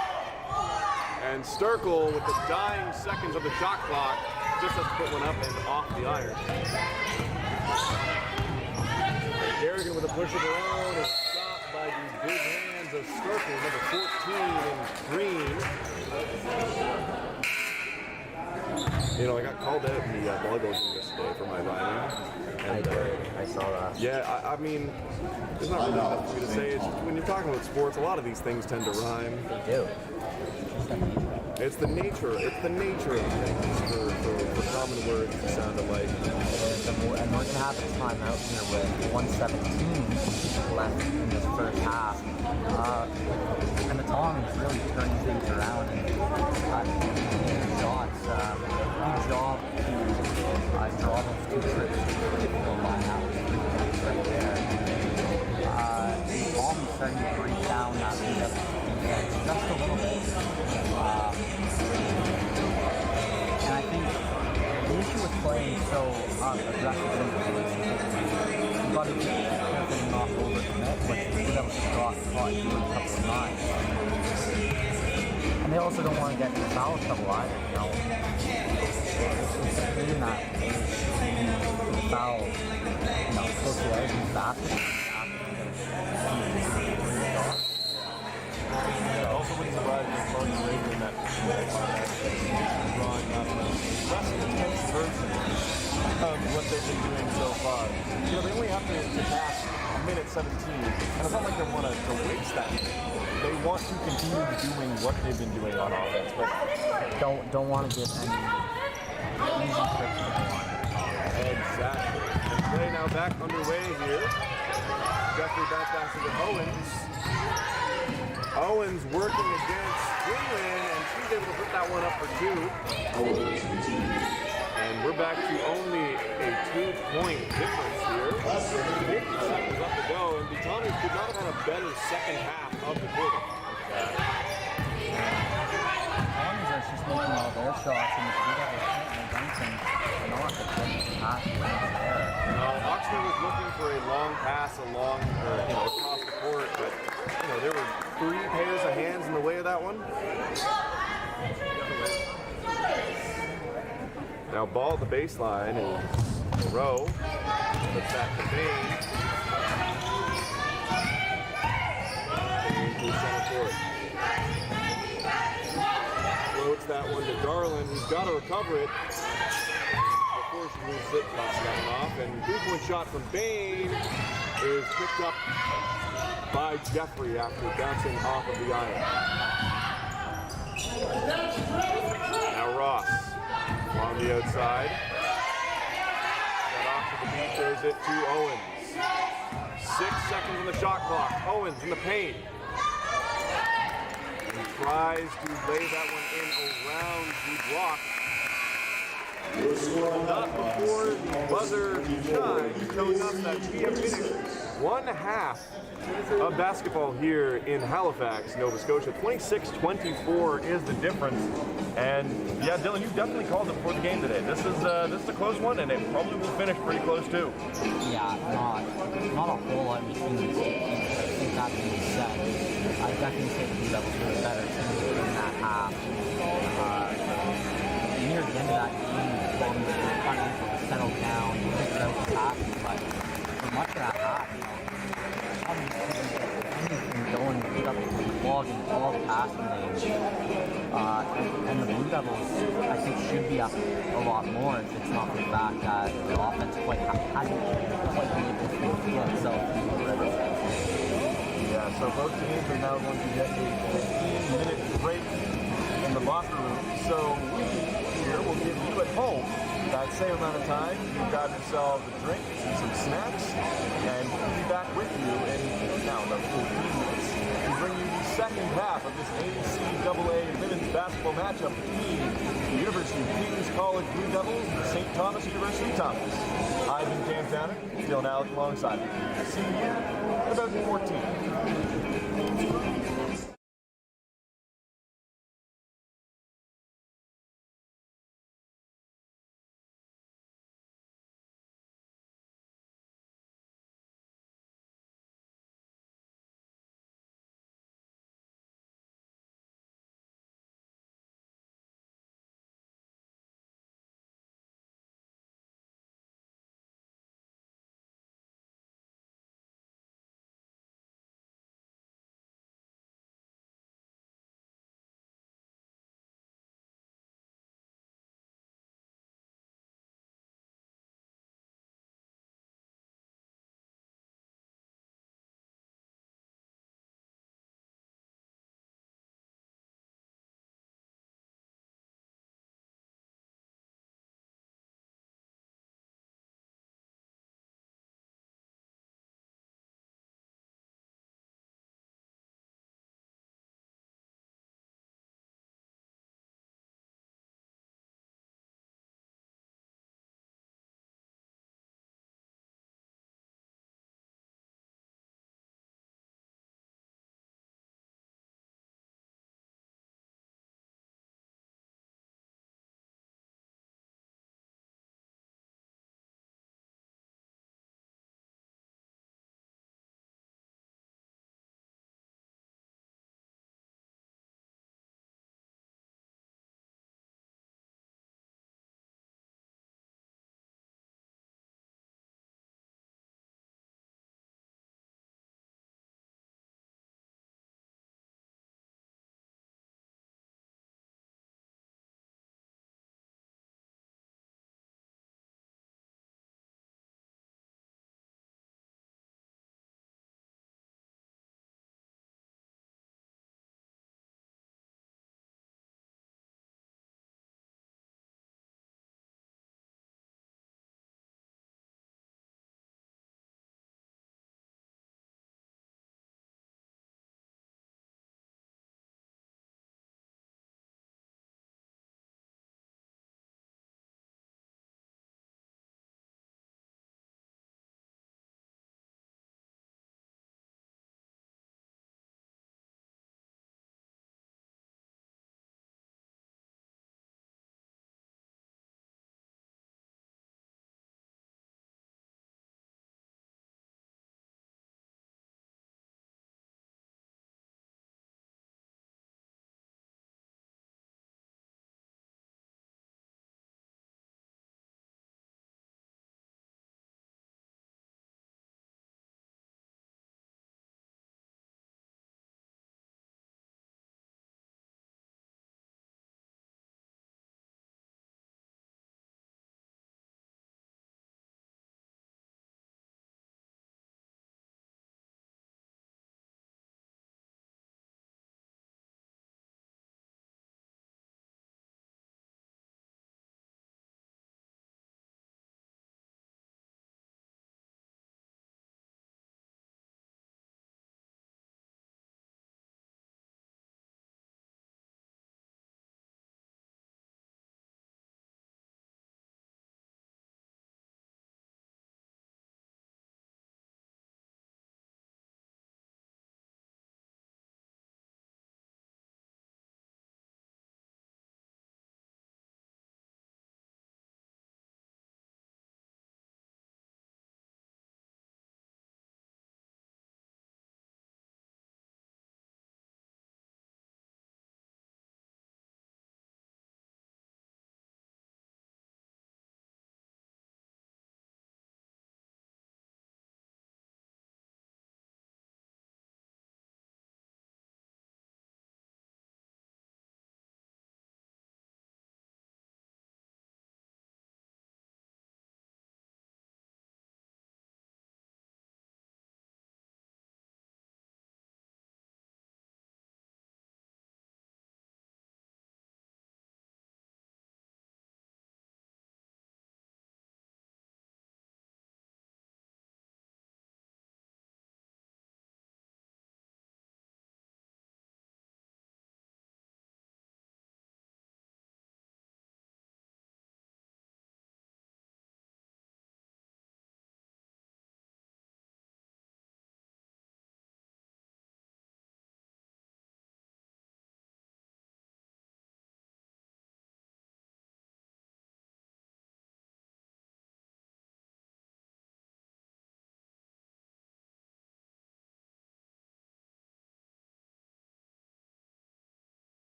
And Sturkle, with the dying seconds of the shot clock, just has to put one up and off the iron. Garrigan with a push of her own is stopped by the big hands of Sturkle, number 14 in green. You know, I got called out in the volleyball game yesterday for my rhyming. And, I saw that. yeah, I mean, there's not really enough for me to say. It's just, when you're talking about sports, a lot of these things tend to rhyme. They do. It's the nature of things for common words to sound alike. And we're going to have a timeout here with 1:17 left in this first half. And the Tommies really turning things around and taking shots. Good job to draw those 2 trips to the line. That was 3 points right there. The Tommies starting to break down that lead up just a little bit. And I think the issue with playing so aggressive in the you've got to be careful not overcommit, which the Devils caught you a couple of times. And they also don't want to get into foul trouble either, you know. It's clean that foul, you know, close to the edge and basket. Yeah, also wouldn't surprise me Saudi Arabia in that drawing up a less intense version of what they've been doing so far. You know, they only have to pass a minute 17, and it's not like they want to waste that minute. They want to continue doing what they've been doing on offense, but don't want to get any easy tricks to the line. Exactly. And play now back underway here. Jeffrey back passes to Owens. Owens working against Quinlan, and she's able to put that one up for 2. And we're back to only a 2-point difference here. 50 seconds left to go, and the Tommies could not have had a better second half of the quarter. Tommies are just making all their shots, and the Blue Devils are not passing there. Oxford was looking for a long pass across the court, but there were 3 pairs of hands in the way of that one. Now ball at the baseline is Moreau. Puts that to Bain. To center court. Floats that one to Garland, who's got to recover it before she moves it, tosses that one off, and 3-point shot from Bain is picked up by Jeffrey after bouncing off of the iron. Now Ross on the outside. That off to the beat, throws it to Owens. 6 seconds on the shot clock. Owens in the paint. He tries to lay that one in around the block. Not before the buzzer chimes, telling us that we have finished one half of basketball here in Halifax, Nova Scotia. 26-24 is the difference. And yeah, Dylan, you definitely called it before the game today. This is a close one, and it probably will finish pretty close too. Yeah, not a whole lot between these two teams. I think that being said, I definitely say the Blue Devils were the better team in that half. Near the end of that game, the Bombers were finally able to settle down, figure out what's happening, but for much of that half, anything going, pick up the ball and all the passing lanes. And the Blue Devils, I think, should be up a lot more if it's not for the fact that the offense hasn't quite been able to feel itself in the rhythm. Yeah, so both teams are now going to get a 15-minute break in the locker room. So we here will give you at home that same amount of time. You grab yourselves a drink and some snacks, and we'll be back with you in now about 14 minutes to bring you the second half of this ACAA women's basketball matchup between the University of Queens College Blue Devils and the St. Thomas University Thomas. I've been Cam Tanner, Dylan Alec alongside me. See you in about 14.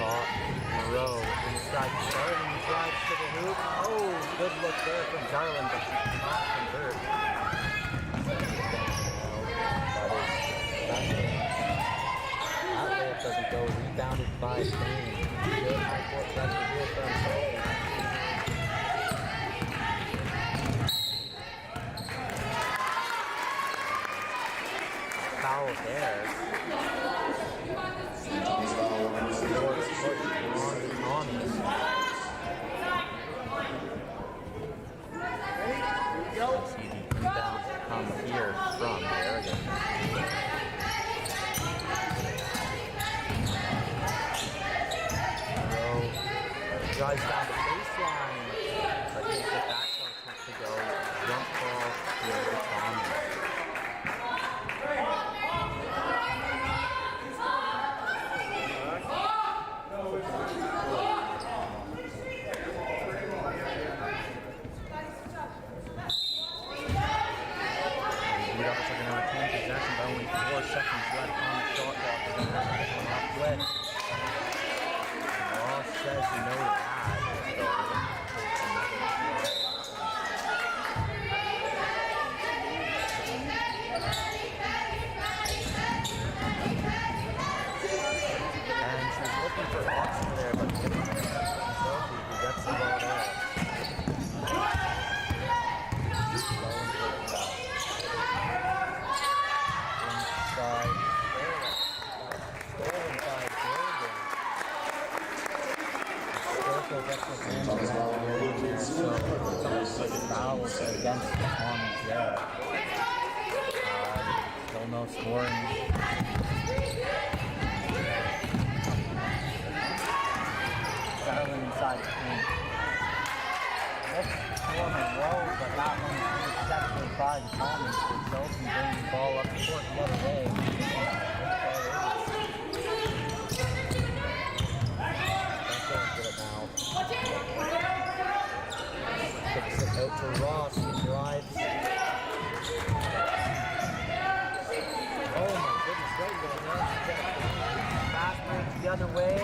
shot. Moreau inside Garland drives to the hoop. Oh, good look there from Garland, but she cannot convert. That layup doesn't go. Rebounded by Payne. Good high court pressure here from Sophie. Foul there. See the rebound come here from Berrigan. Drives down the baseline, but he gets the backdoor attempt to go. Jump ball here to Tommy. Possession, but only 4 seconds left on the shot clock. Ross says no to that. And she's looking for option there, but Sophie, who gets the ball there. Fouls against the Tommies there. Still no scoring. Garland inside the paint. Looks for Monroe, but that one is intercepted by the Tommies. So Chelsea brings the ball up the court the other way. Kicks it out to Ross, he drives. Oh my goodness, right there. Fast break the other way.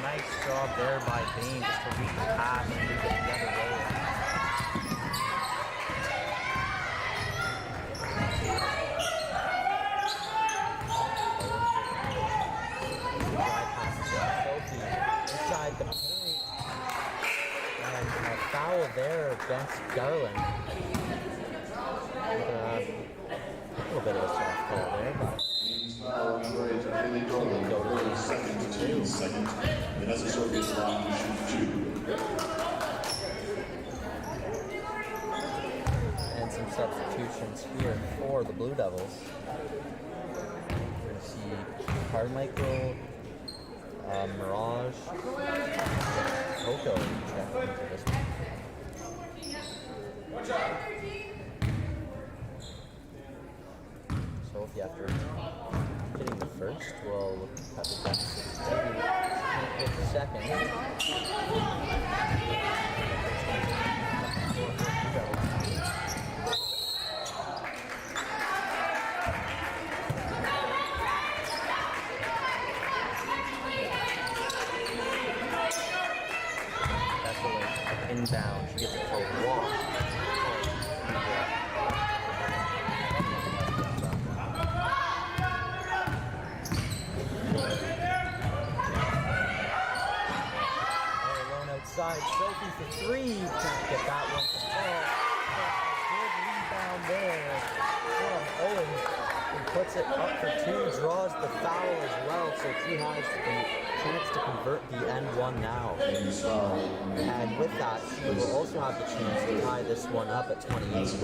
Nice job there by Bain just to read the pass and move it the other way. Inside the paint, and a foul there against Garland. A little bit of a soft call there, but and some substitutions here for the Blue Devils. We're going to see Carmichael, Mirage, Coco check into this one. So if you after getting the first, we'll have the deficit with the second. Inbound, she gets it to walk. Alone outside, Sophie for 3. Can't get that one to fall. Good rebound there from Owen. He puts it up for 2, draws the foul as well, so he has the chance to convert the end one now. And with that, she will also have the chance to tie this one up at 28. Doesn't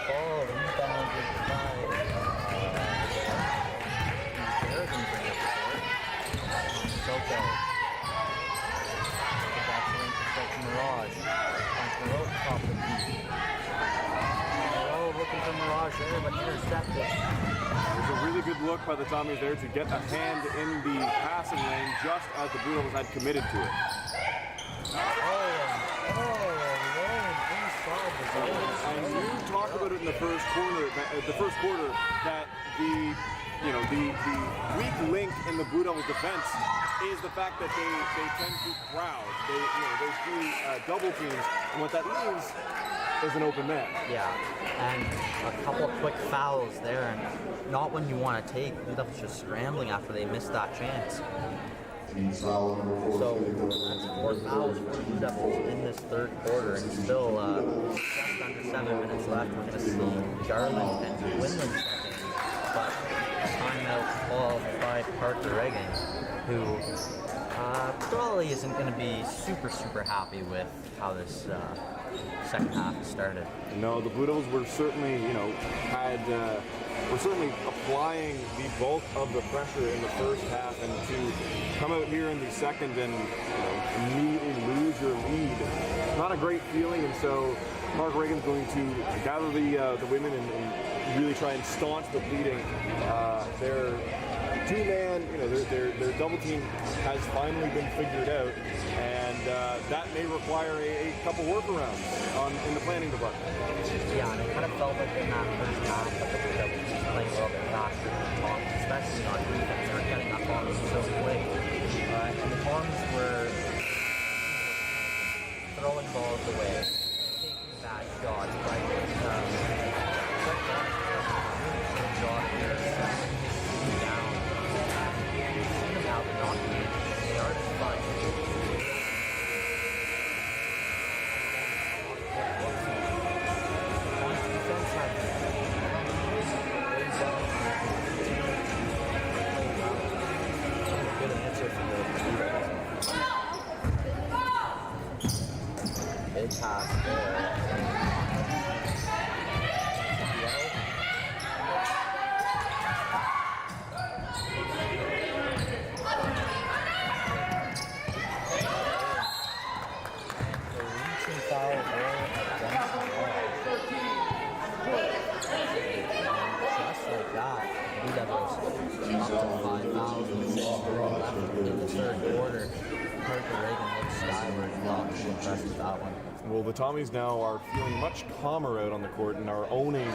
fall, rebounded by Berrigan bring up court. Coco. Back to Mirage. Mirage top of the looking for Mirage there, but intercepted. There's a really good look by the Tommies there to get a hand in the passing lane just as the Blue Devils had committed to it. Oh, about it in the first quarter. That the weak link in the Blue Devils defense is the fact that they tend to crowd. They do double teams, and what that means is an open man. Yeah, and a couple of quick fouls there, and not when you want to take. Blue Devils just scrambling after they missed that chance. So that's 4 fouls for the Blue Devils in this third quarter, and still just under 7 minutes left. We're going to see Garland and Quinlan step in, but timeout called by Parker Reagan, who probably isn't going to be super happy with how this second half started. No, the Blue Devils were certainly, were certainly applying the bulk of the pressure in the first half, and to come out here in the second and immediately lose your lead, not a great feeling. And so Mark Reagan's going to gather the women and really try and staunch the bleeding. Their two-man, their double team has finally been figured out, and that may require a couple workarounds in the planning department. Yeah, and it kind of felt like in that first half that the Blue Devils were playing a little bit faster than the Toms, especially on defense. They were getting up on them so quick, and the Toms were throwing balls away, taking bad shots, right? Shot here, down. Now they're not being. They are just fine. Big pass there. Well, the Tommies now are feeling much calmer out on the court and are owning,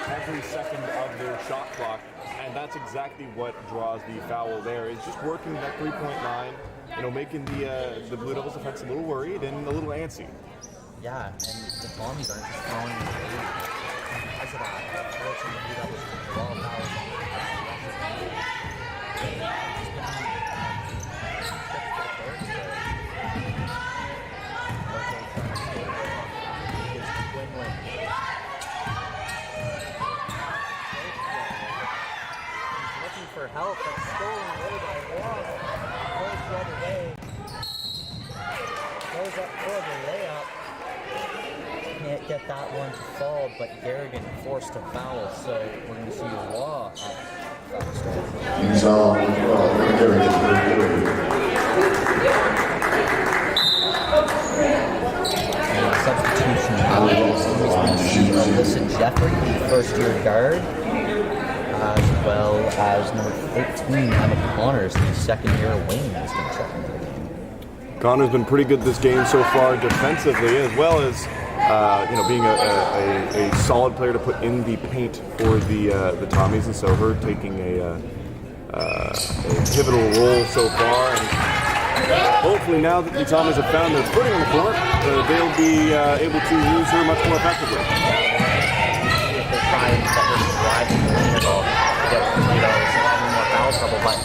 every second of their shot clock, and that's exactly what draws the foul there. Is just working that 3-point line, making the Blue Devils defense a little worried and a little antsy. Yeah, and the Tommies aren't just throwing the game because of that. Forcing the Blue Devils to draw fouls. For help, but stolen away by Waugh. Goes the other way. Goes up for the layup. Can't get that one to fall, but Garrigan forced to foul, so we're going to see Waugh substitution. Alyssa Jeffrey, first-year guard, as well as number 18, Emma Connors, the second-year wing, is going to check into the game. Connor's been pretty good this game so far defensively, as well as being a solid player to put in the paint for the Tommies, and so her taking a pivotal role so far. And hopefully, now that the Tommies have found their footing on the court, they'll be able to use her much more effectively. If they try and set her to drive in the lane at all, to get more foul trouble, but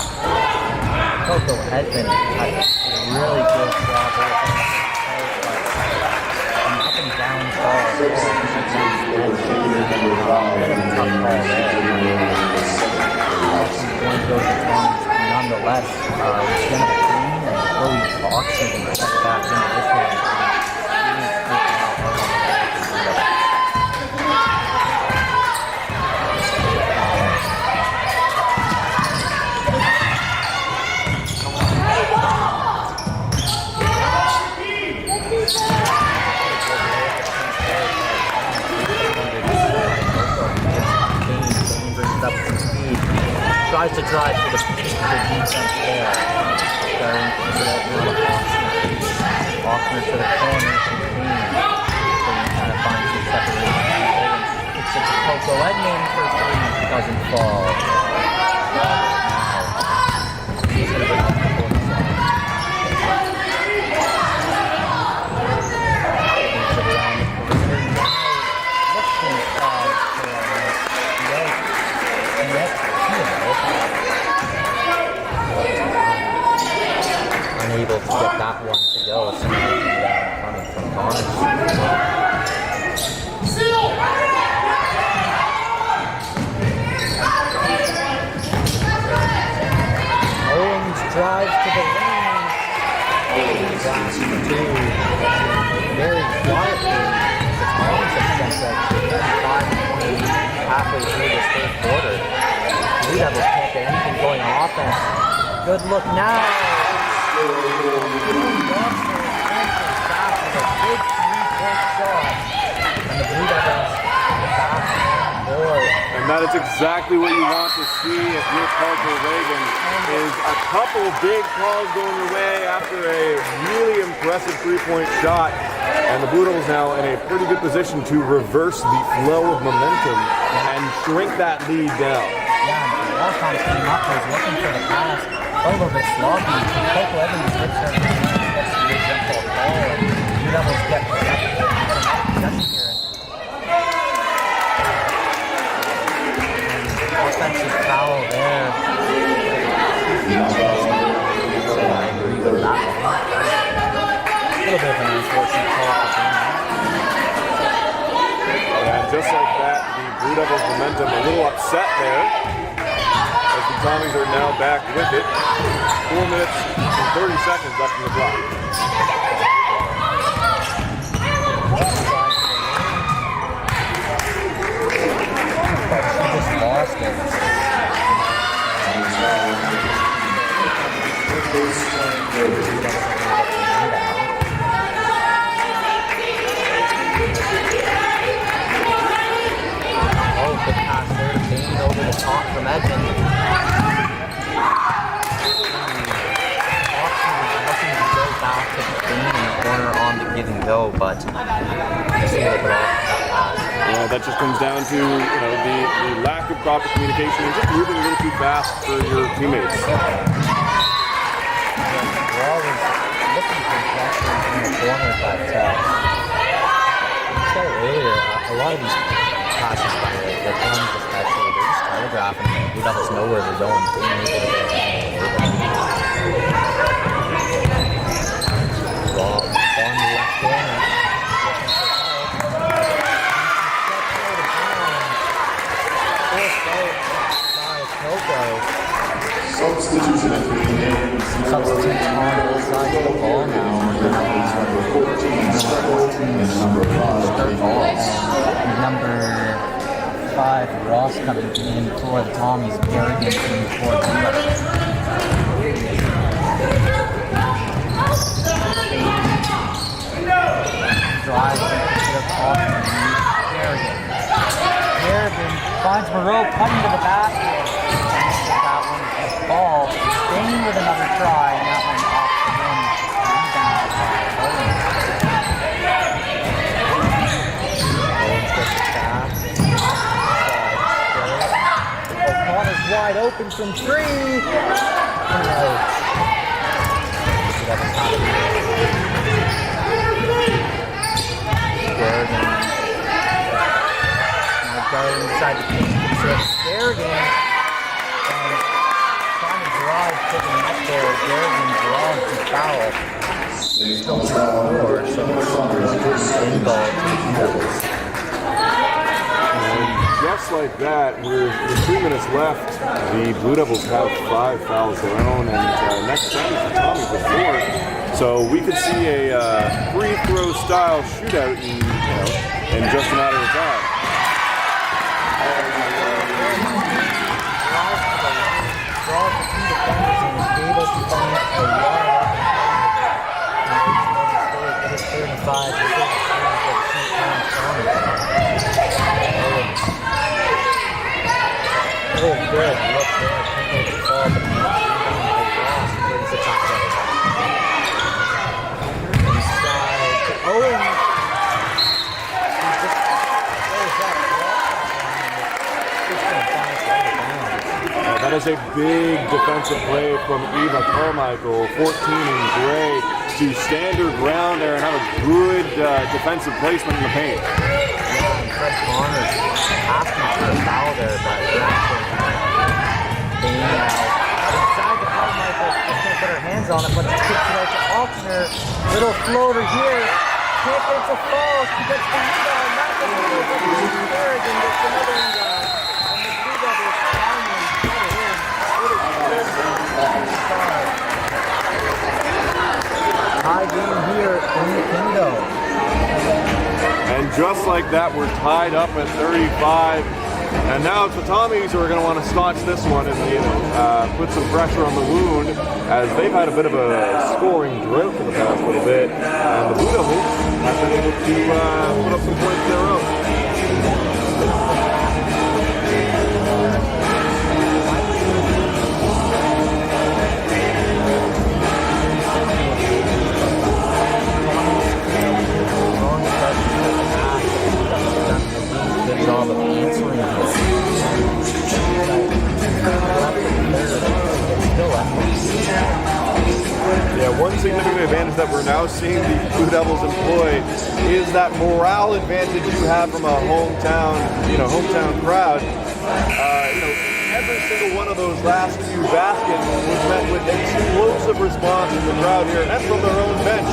Coco Edmond had a really good job there. An up and down ball. Tough ball there. Going to go to Tom's nonetheless. Jennifer Green and Chloe Boxing check back into this one. Tries to drive to the defense there. Faulkner to the corner. So you kind of find some separation. So Edmund for three doesn't fall. He's going to bring up the fourth shot. Moves it around the perimeter. Now looking unable to get that one to go. So now coming from Connors. Owens drives to the lane. Last two. Very quietly. The Connors have jumped up to 35-20 halfway through this third quarter. Blue Devils can't get anything going on offense. Good look now. And the Blue Devils back on board. And that is exactly what you want to see if you're Parker Reagan, is a couple big calls going your way after a really impressive three-point shot. And the Blue Devils now in a pretty good position to reverse the flow of momentum and shrink that lead down. Yeah, Wallcom came up, was looking for the pass, a little bit sloppy. Coco Evans gets her jump ball call, and Blue Devils get another possession here. Offensive foul there. So I agree with that one. A little bit of an unfortunate call for them. And just like that, the Blue Devils momentum a little upset there, as the Tommies are now back with it. 4 minutes and 30 seconds left in the clock. But she just lost it. Oh, good pass there. Banging over the top from Edmund. Austin was looking to go back to the Bane in the corner on the give and go, but just able to put off that pass. Yeah, that just comes down to the lack of proper communication and just moving a little too fast for your teammates. We're always looking for pressure in the corner, but we said earlier, a lot of these passes by the Tommies especially, they're just telegraphing and Blue Devils know where they're going. Being able to get Rob on the left corner. Substitution at the end. Substitutes on both sides of the ball now. Number 14, Start number 5, Number 5, Ross coming in for the Tommies. Garrigan in for the Devils. Drives to the off Garrigan. Garrigan finds Moreau cutting to the basket. That one is a ball. Bain with another try, and that one off the rim. Rebound by Owens. Owens gets it back. O'Connor's wide open from three. And out. Garrigan. Now going inside the paint. Garrigan. Trying to drive, picking up there. Garrigan draws the foul. Still 4, so in ball. Just like that, with 3 minutes left, the Blue Devils have 5 fouls of their own, and next time the Tommies with 4. So we could see a free throw style shootout in just a matter of time. Draws the 2 defenders and is able to find a lot of it is 35. Oh, good. Look there. Can't make the ball, but brings it back up. Inside to Owens. He just throws that block. That is a big defensive play from Eva Carmichael, 14 in gray, to stand her ground there and have a good defensive placement in the paint. Yeah, and Fred Connor asking for a foul there, but Jackson being inside the Carmichael. She can't put her hands on it, but she kicks it out to Ochsner. Little floater here. Can't get to fall. She gets the rebound. Not the rebound, but she's third and gets another rebound. And the Blue Devils finally put it in. High game here in the Kingdom. And just like that, we're tied up at 35. And now it's the Tommies who are going to want to staunch this one and put some pressure on the wound, as they've had a bit of a scoring drought for the past little bit. And the Blue Devils have been able to put up some points of their own. Job of answering Yeah, one significant advantage that we're now seeing the Blue Devils employ is that morale advantage you have from a hometown crowd. Every single one of those last few baskets was met with explosive response from the crowd here and from their own bench.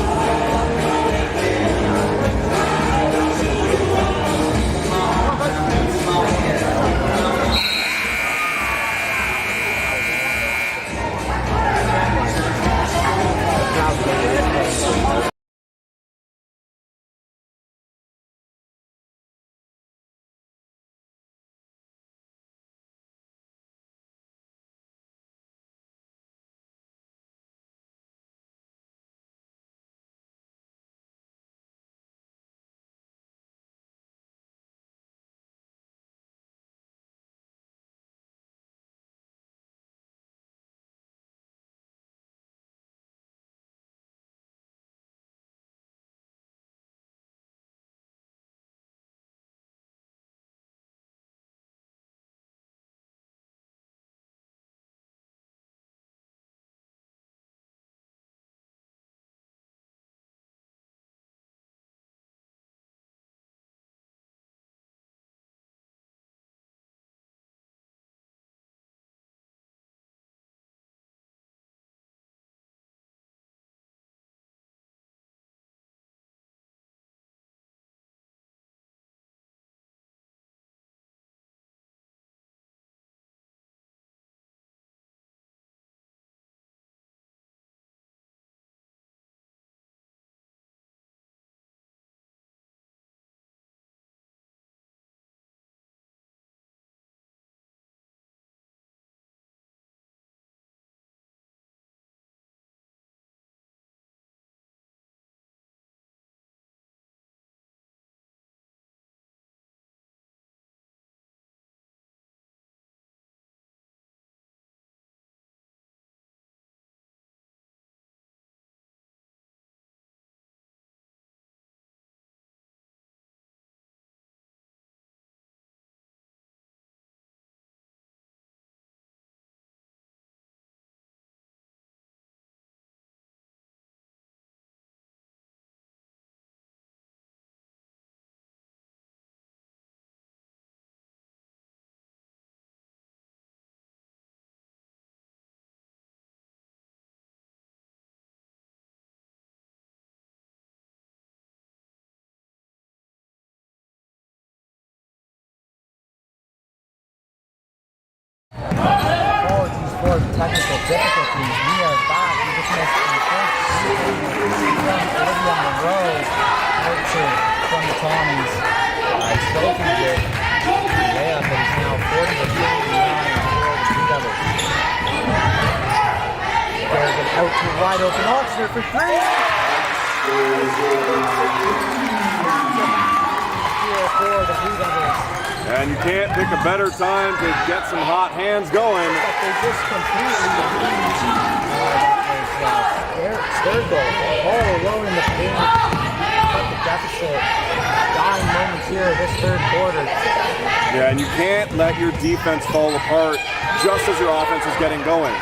Apologies for the technical difficulties. We are back. We just missed the first from Olivia Monroe out from the Tommies. Sophie did layup, but it's now 40 to 39 for the Blue Devils. Garrigan out to wide open Ochsner for three. Here for the Blue Devils. And you can't pick a better time to get some hot hands going. But they just completely Sturgill all alone in the paint. Cut the deficit. Dying moments here this third quarter. Yeah, and you can't let your defense fall apart just as your offense is getting going.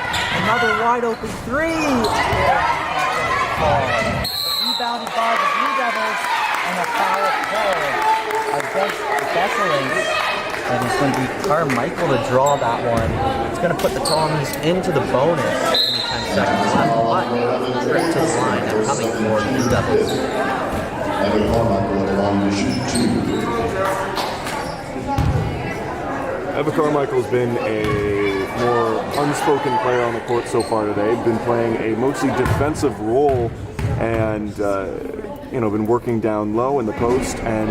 Another wide open three. Rebounded by the Blue Devils and a foul called against the Thessalonians. And it's going to be Carmichael to draw that one. It's going to put the Tommies into the bonus in the 10 seconds left. But trip to the line and coming for the Blue Devils. Evan Carmichael at the line to shoot 2. Eva Carmichael's been a more unspoken player on the court so far today. Been playing a mostly defensive role and been working down low in the post and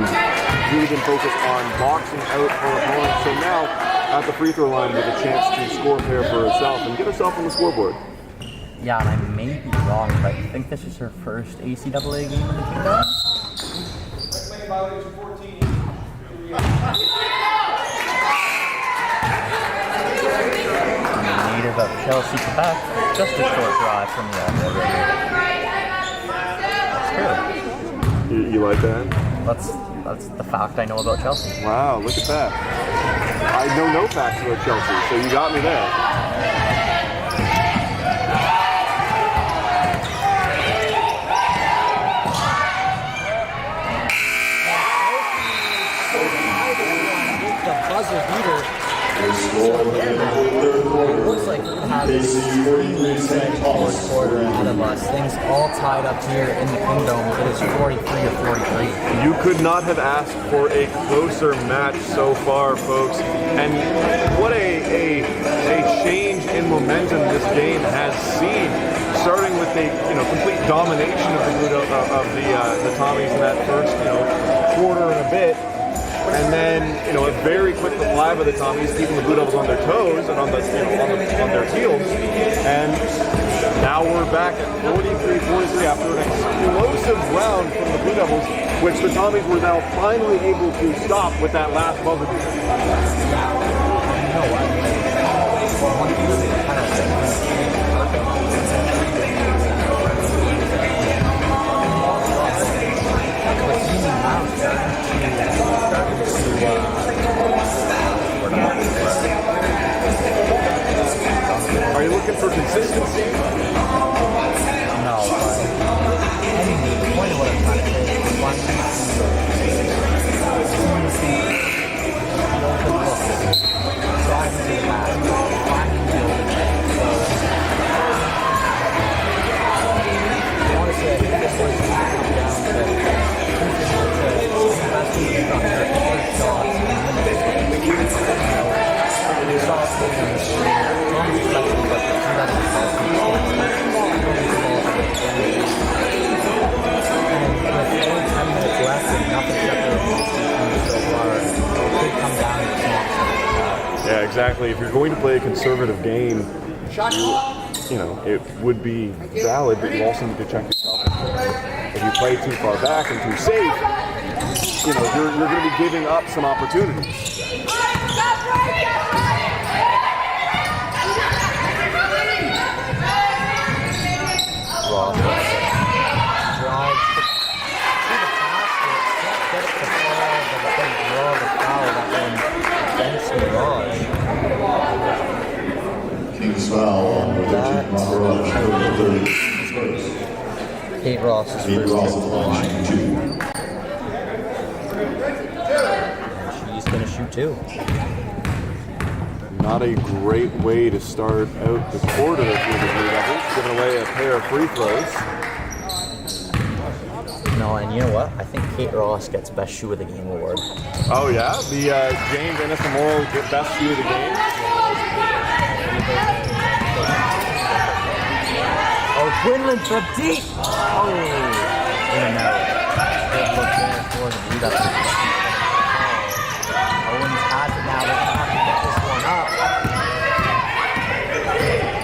really been focused on boxing out her opponent. So now at the free throw line with a chance to score a pair for herself and get herself on the scoreboard. Yeah, and I may be wrong, but I think this is her first ACAA game in the Kingdom. Native of Chelsea, Quebec, just a short drive from the already. That's true. You like that? That's the fact I know about Chelsea. Wow, look at that. I know no facts about Chelsea, so you got me there. The buzzer beater. Looks like we have an extremely good fourth quarter ahead of us. Things all tied up here in the Kingdom. It is 43-43. You could not have asked for a closer match so far, folks. And what a change in momentum this game has seen. Starting with a complete domination of the Tommies in that first quarter and a bit. And then, a very quick reply by the Tommies, keeping the Blue Devils on their toes and on their heels. And now we're back at 43-43 after an explosive round from the Blue Devils, which the Tommies were now finally able to stop with that last buzzer beater. Are you looking for consistency? No, but anyway, the point of what I'm trying to say is one Yeah, exactly. If you're going to play a conservative game, it would be valid, but you also need to check yourself. If you play too far back and too safe, you're going to be giving up some opportunities. King's foul with the Kate Ross is Kate Ross at the line, shooting 2. She's going to shoot too. Not a great way to start out the quarter if you're the Blue Devils, giving away a pair of free throws. No, and you know what? I think Kate Ross gets Best Shoe of the Game award. Oh yeah? The James Ennis Memorial Best Shoe of the Game? Oh, Quinlan from deep! Oh! In and out. Good look there for the Blue Devils. Owens has it now. They're going to have to get this one up.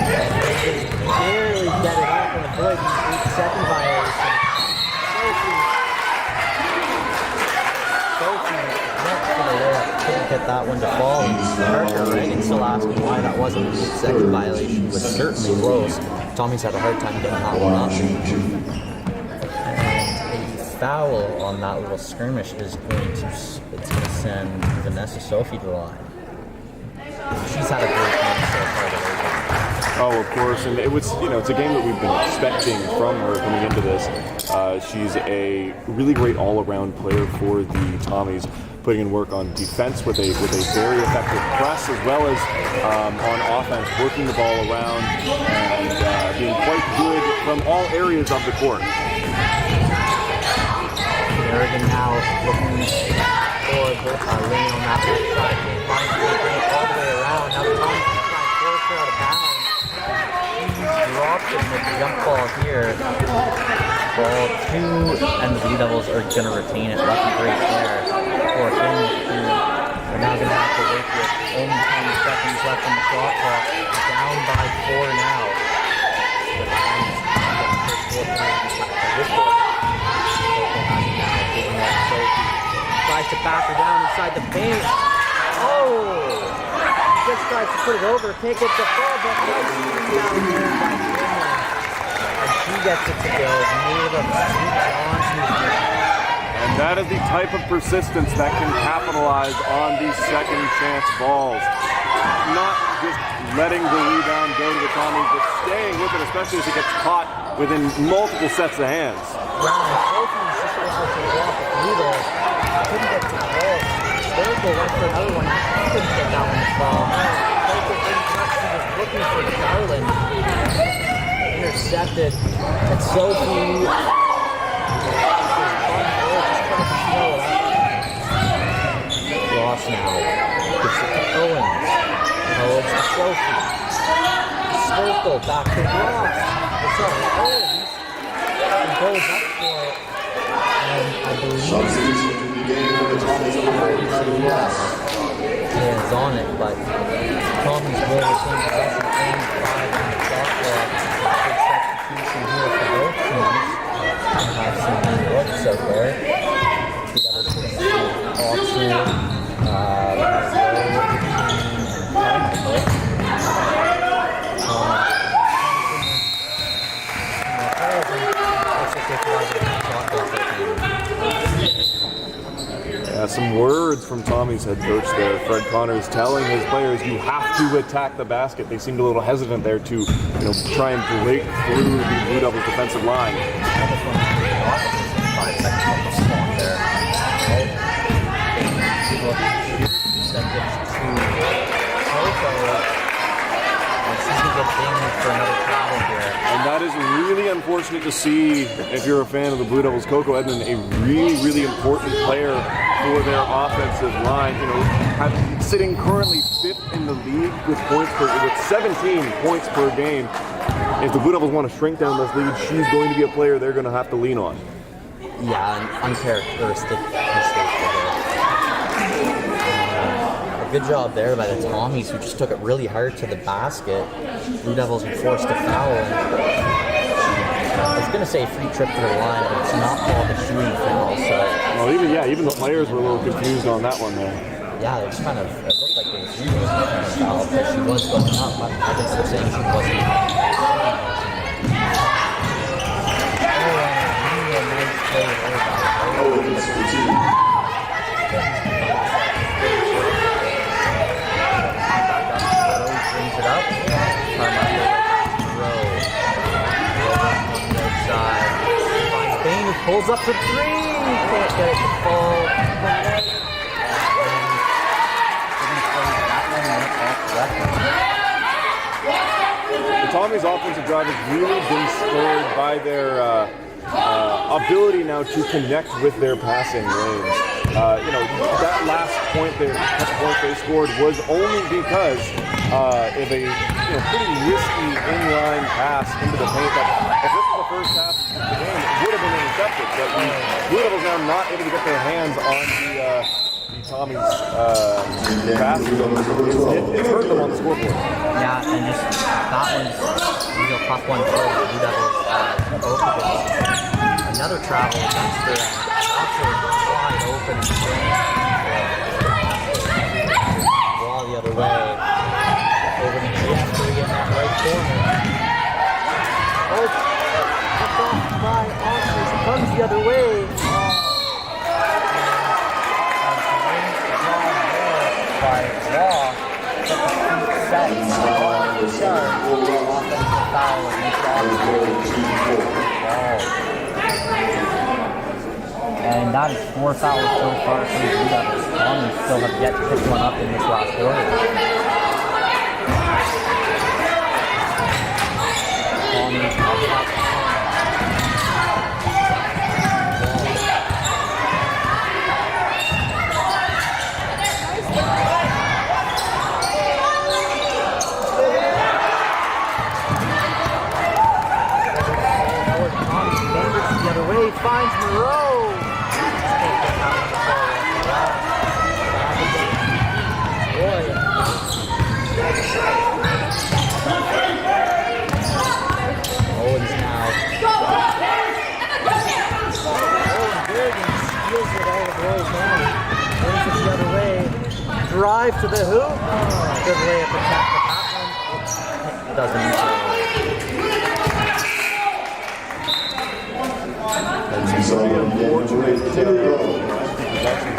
And they just barely get it up and avoid the 8-second violation. Sophie next to the layup. Couldn't get that one to fall. Parker Reagan still asking why that wasn't an 8-second violation. Was certainly close. Tommy's had a hard time getting that one up. And a foul on that little skirmish is going to send Vanessa Sophie to the line. She's had a great game so far today. Oh, of course, and it's a game that we've been expecting from her coming into this. She's a really great all-around player for the Tommies, putting in work on defense with a very effective press, as well as on offense, working the ball around and being quite good from all areas of the court. Berrigan now looking for lane on that left side. Finds the lane all the way around. Now the Tommies trying to force her out of bounds. Dropped it in the jump ball here. Ball 2, and the Blue Devils are going to retain it. Lucky break there for Finland. They're now going to have to wait with only 20 seconds left on the shot clock. Down by 4 now. The Tommies tries to back her down inside the paint. Oh! Just tries to put it over, can't get the ball, but nice rebound there by Finland. And she gets it to go. And that is the type of persistence that can capitalize on these second chance balls. Not just letting the rebound go to the Tommies, but staying with it, especially as it gets caught within multiple sets of hands. Yeah, Sophie's just able to walk through there. Couldn't get to the ball. Berrigan went for another one. She couldn't get that one to fall. She was looking for Garland. Intercepted. And Sophie just trying to slow it up. Ross now. Gives it to Owens. Owens to Sophie. Circle back to Ross. It's on Owens. He goes up for it. And I believe hands on it, but Tommies will retain possession and 5 on the shot clock. Good substitution here for both teams. And have some new looks out there. Some words from Tommy's head coach there, Fred Connors, telling his players, you have to attack the basket. They seemed a little hesitant there to, try and break through the Blue Devils' defensive line. And that is really unfortunate to see if you're a fan of the Blue Devils. Coco Edmond, a really, really important player for their offensive line. Sitting currently 5th in the league with 17 points per game. If the Blue Devils want to shrink down this lead, she's going to be a player they're going to have to lean on. Yeah, an uncharacteristic mistake for her. Good job there by the Tommies, who just took it really hard to the basket. Blue Devils were forced to foul. I was going to say free trip to the line, but it's not called a shooting foul. So. Well, even the players were a little confused on that one there. Yeah, it just kind of it looked like they assumed it was not a foul because she was going up. But I guess they're saying she wasn't. Really a nice play there by brings it up. Finds Bain, who pulls up for 3. Can't get it to fall. The Tommies' offensive drive has really been spurred by their ability now to connect with their passing lanes. That last point they scored was only because of a pretty risky inline pass into the paint that, if this was the first half of the game, it would have been intercepted. But the Blue Devils now not able to get their hands on the Tommies' pass. It's hurt them on the scoreboard. Yeah, and just that one's a real tough one for the Blue Devils. Another travel against her. Also wide open. Wall the other way. Over to Jeffrey in that right corner. Oh, picked off by Oscars. Comes the other way. sharp offensive foul against and that is 4 fouls so far for the Blue Devils. Tommy's still have yet to pick one up in this last quarter. Tommy's up. The other way, finds Moreau. Owens now. Steals it all the way down. Brings it the other way. Drive to the hoop. Good way to protect the top one. It doesn't.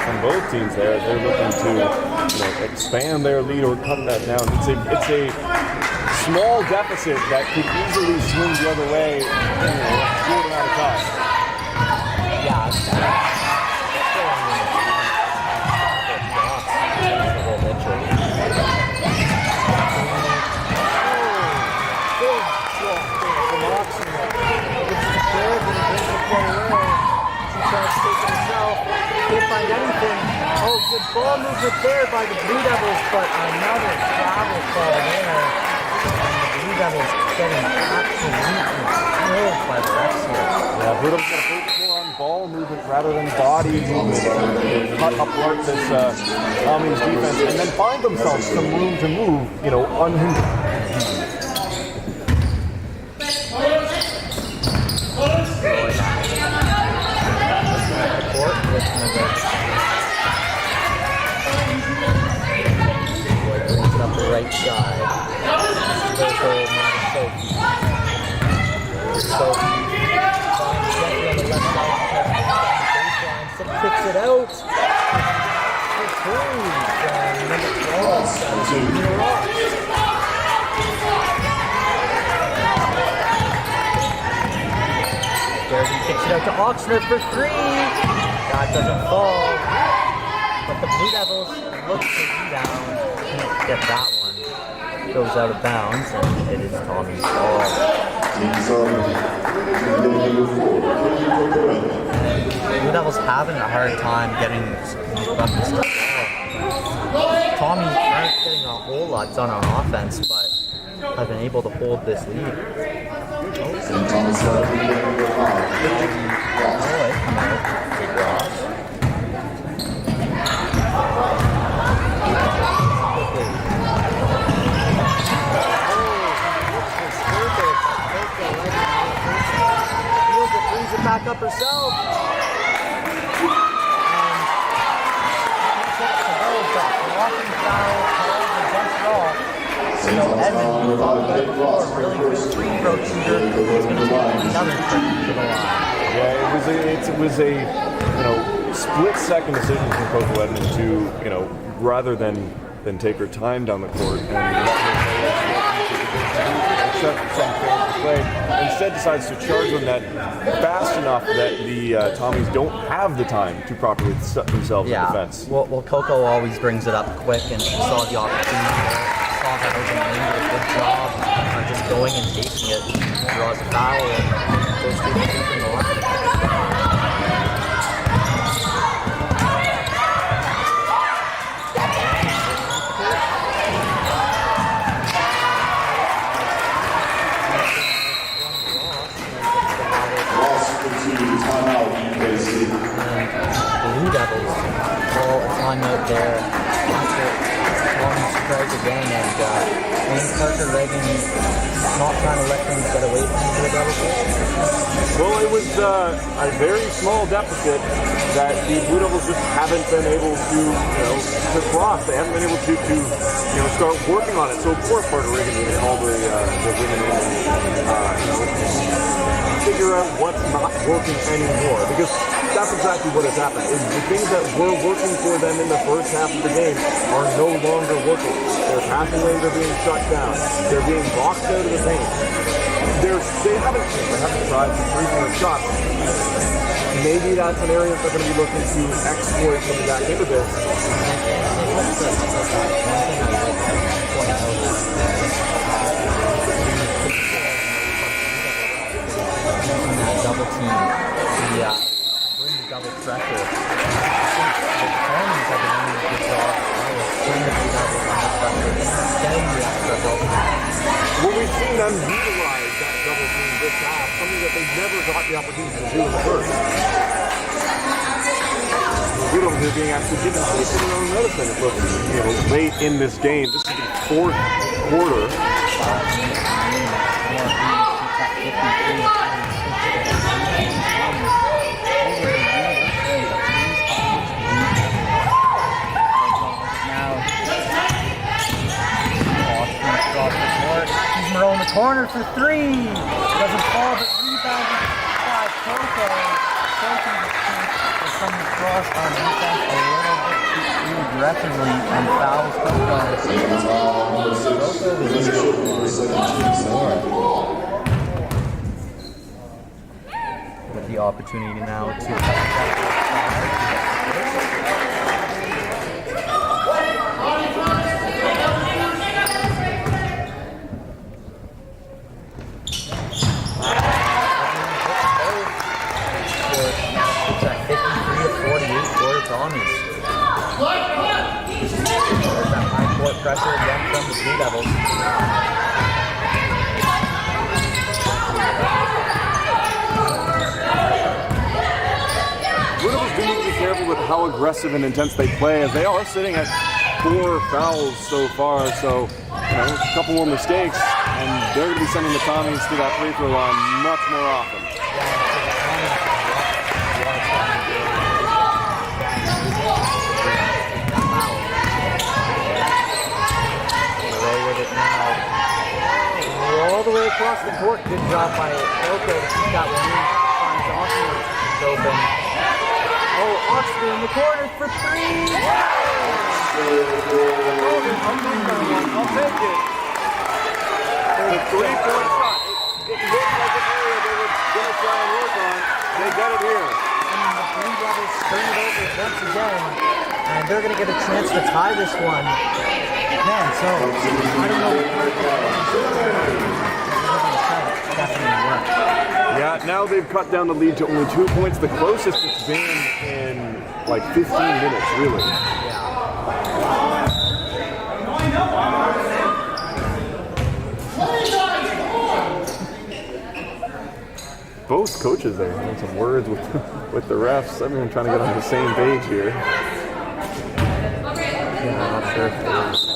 From both teams there, they're looking to expand their lead or cut that down. It's a small deficit that could easily swing the other way in a short amount of time. Yeah. Can't find anything. Oh, good ball movement there by the Blue Devils, but another travel ball there. And the Blue Devils getting absolutely killed by the refs here. Yeah, Blue Devils got to focus more on ball movement rather than body movement. Cut apart this Tommy's defense and then find themselves some room to move, unhindered. Brings it up the right side. Sophie finds Jeffrey on the left side. Baseline, picks it out. Garrison kicks it out to Oxner for 3. That doesn't fall. But the Blue Devils look to rebound. Can't get that one. Goes out of bounds, and it is Tommy's ball. Blue Devils having a hard time getting these buckets to fall. Tommy aren't getting a whole lot done on offense, but have been able to hold this lead. Back up herself. Walking foul, against Raw. So Edmund, who thought about it before, really good free throw shooter, is going to take another trip to the line. Yeah, it was a split-second decision from Coach Edmund to rather than take her time down the court and let her accept some form of play. Instead decides to charge them that fast enough that the Tommies don't have the time to properly set themselves in defense. Well, Coco always brings it up quick, and she saw the opportunity. Saw that Open did a good job on just going and taking it. Draws a foul and goes through the from the line. Blue Devils call a timeout there after long strike again, and Parker Reagan not trying to let things get away from the Blue Devils. Well, it was a very small deficit that the Blue Devils just haven't been able to cross. They haven't been able to start working on it. So of course, Parker Reagan and all the women figure out what's not working anymore, because that's exactly what has happened. Is the things that were working for them in the first half of the game are no longer working. Their passing lanes are being shut down. They're being boxed out of the paint. They haven't tried some three-point shots. Maybe that's an area that they're going to be looking to exploit some of that capability. Double team, bring the double pressure. The Commons have been doing a good job bringing the double pressure, getting the extra ball. Well, we've seen them utilize that double team this half, something that they never got the opportunity to do in the first. The Riddles are being actually given space in their own medicine. It looks, late in this game. This is the fourth quarter. Moreau in the corner for three. Doesn't fall, but rebounded by Coco. Taking the coming across on defense a little bit too aggressively and fouls Coco. With the opportunity now to pressure again from the Blue Devils. Blue Devils do need to be careful with how aggressive and intense they play, as they are sitting at 4 fouls so far. So, a couple more mistakes, and they're going to be sending the Tommies to that free throw line much more often. All the way across the court. Good job by Coco to keep that one in. Finds Oxford open. Oh, Oxford in the corner for three. I'll take it. There's a 3-point shot. It looked like an area they were going to try and work on. They got it here. And the Blue Devils turn it over once again. And they're going to get a chance to tie this one. Man, so I don't know. Yeah, now they've cut down the lead to only 2 points. The closest it's been in like 15 minutes, really. Both coaches there having some words with the refs. Everyone trying to get on the same page here. Yeah, I'm not sure if it is.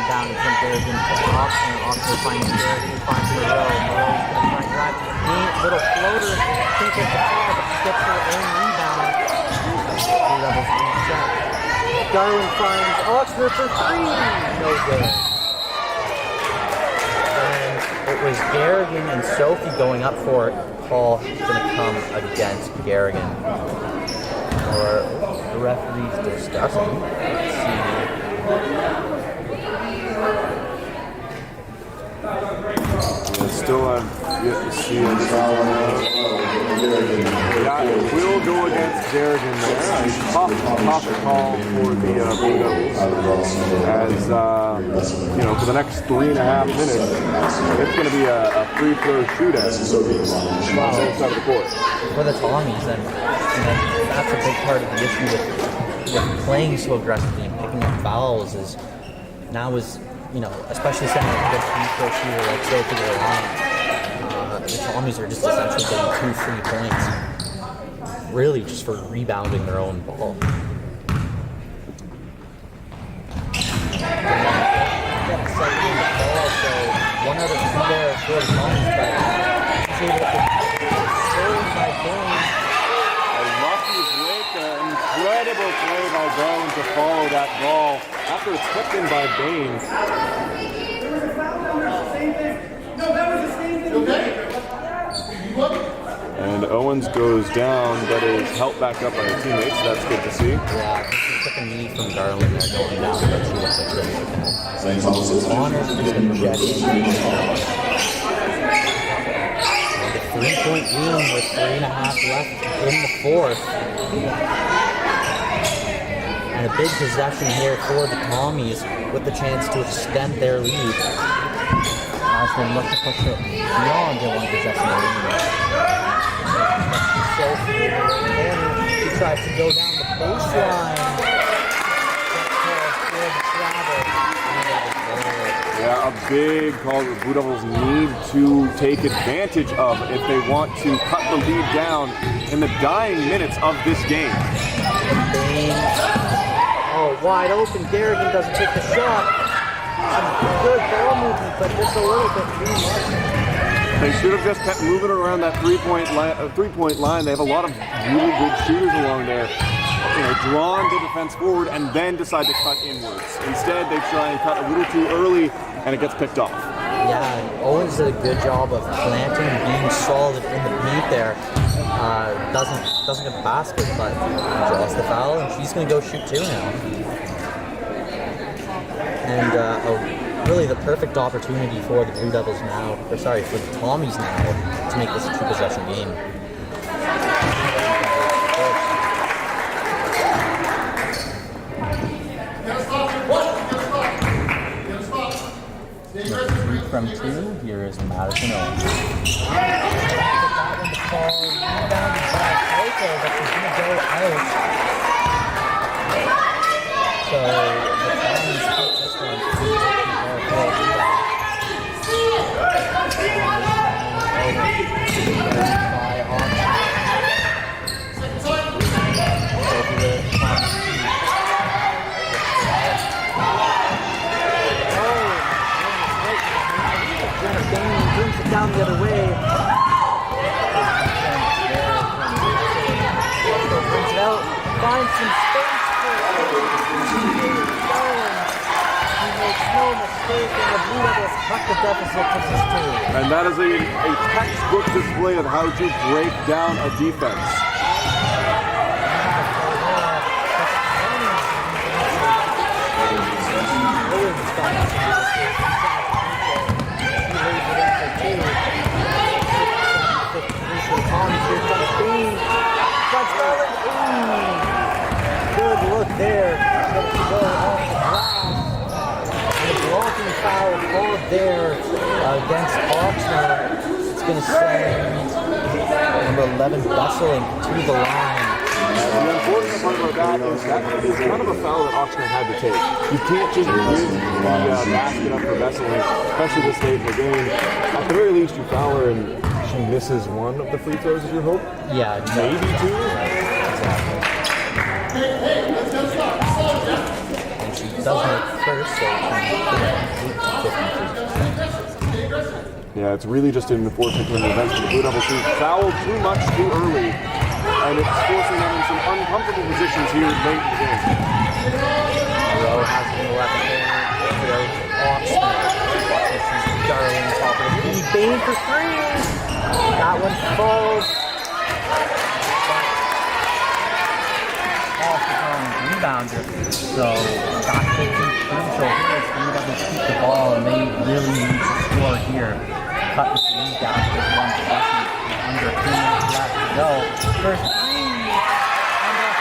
Down in front there again for Oxford. Oxford finds Garrett, finds Moreau. Moreau's going to try and drive to the paint. Little floater. Can't get the ball, but gets her own rebound. Blue Devils reset. Darwin finds Oxford for three. No good. And it was Garrigan and Sophie going up for it. Call going to come against Garrigan. Or the referees discussing. Let's see. Still have yet to see it. Yeah, it will go against Garrigan there. A tough call for the Blue Devils. As, for the next 3.5 minutes, it's going to be a free throw shootout on the side of the court. For the Tommies, and that's a big part of the issue with playing so aggressively and picking up fouls is now is, especially setting a good free throw shooter like Sophie Line. The Tommies are just essentially getting 2 free points, really just for rebounding their own ball. So 1 out of 2 there for the Tommies, but he's able to score by Bain. A lucky break, an incredible play by Darwin to follow that ball after it's tipped in by Bain. Okay. And Owens goes down, but is helped back up by his teammates. So that's good to see. Yeah, he took a knee from Garland there going down, but she looks like this. Honors is going to check in. And a 3-point lead with 3.5 left in the fourth. And a big possession here for the Tommies with the chance to extend their lead. Ashland look to push it beyond their one possession lead. So he tries to go down the baseline. Yeah, a big call that the Blue Devils need to take advantage of if they want to cut the lead down in the dying minutes of this game. Oh, wide open. Garrigan doesn't take the shot. Some good ball movement, but just a little bit too much. They should have just kept moving around that three-point line. They have a lot of really good shooters along there. You know, drawn the defense forward and then decide to cut inwards. Instead, they try and cut a little too early, and it gets picked off. Yeah, Owens did a good job of planting and being solid in the paint there. Doesn't get the basket, but draws the foul, and she's going to go shoot two now. And really the perfect opportunity for the Blue Devils now, or sorry, for the Tommies now, to make this a two-possession game. From two, here is Madison Owens. Down the other way. Brings it out, finds some space for He makes no mistake, and the Blue Devils cut the deficit to 6-2. And that is a textbook display of how to break down a defense. Good look there. Go off the glass. And a blocking foul called there against Oxnard. It's going to send number 11 bustling to the line. The unfortunate part about that is kind of a foul that Oxnard had to take. You can't just give the basket up for Vesseling, especially this late in the game. At the very least, you foul her and she misses one of the free throws, is your hope? Yeah, maybe two. And she does make first, so yeah, it's really just an unfortunate turn of events for the Blue Devils who fouled too much too early, and it's forcing them in some uncomfortable positions here late in the game. Rowe has it in the left corner. Oxnard. Darling top of the key. Bain for three. That one falls. Off the rebounder. So that's crucial here. It's Blue Devils keep the ball, and they really need to score here. Cut this lead down to this one possession. Under 2 minutes left to go. First three. And a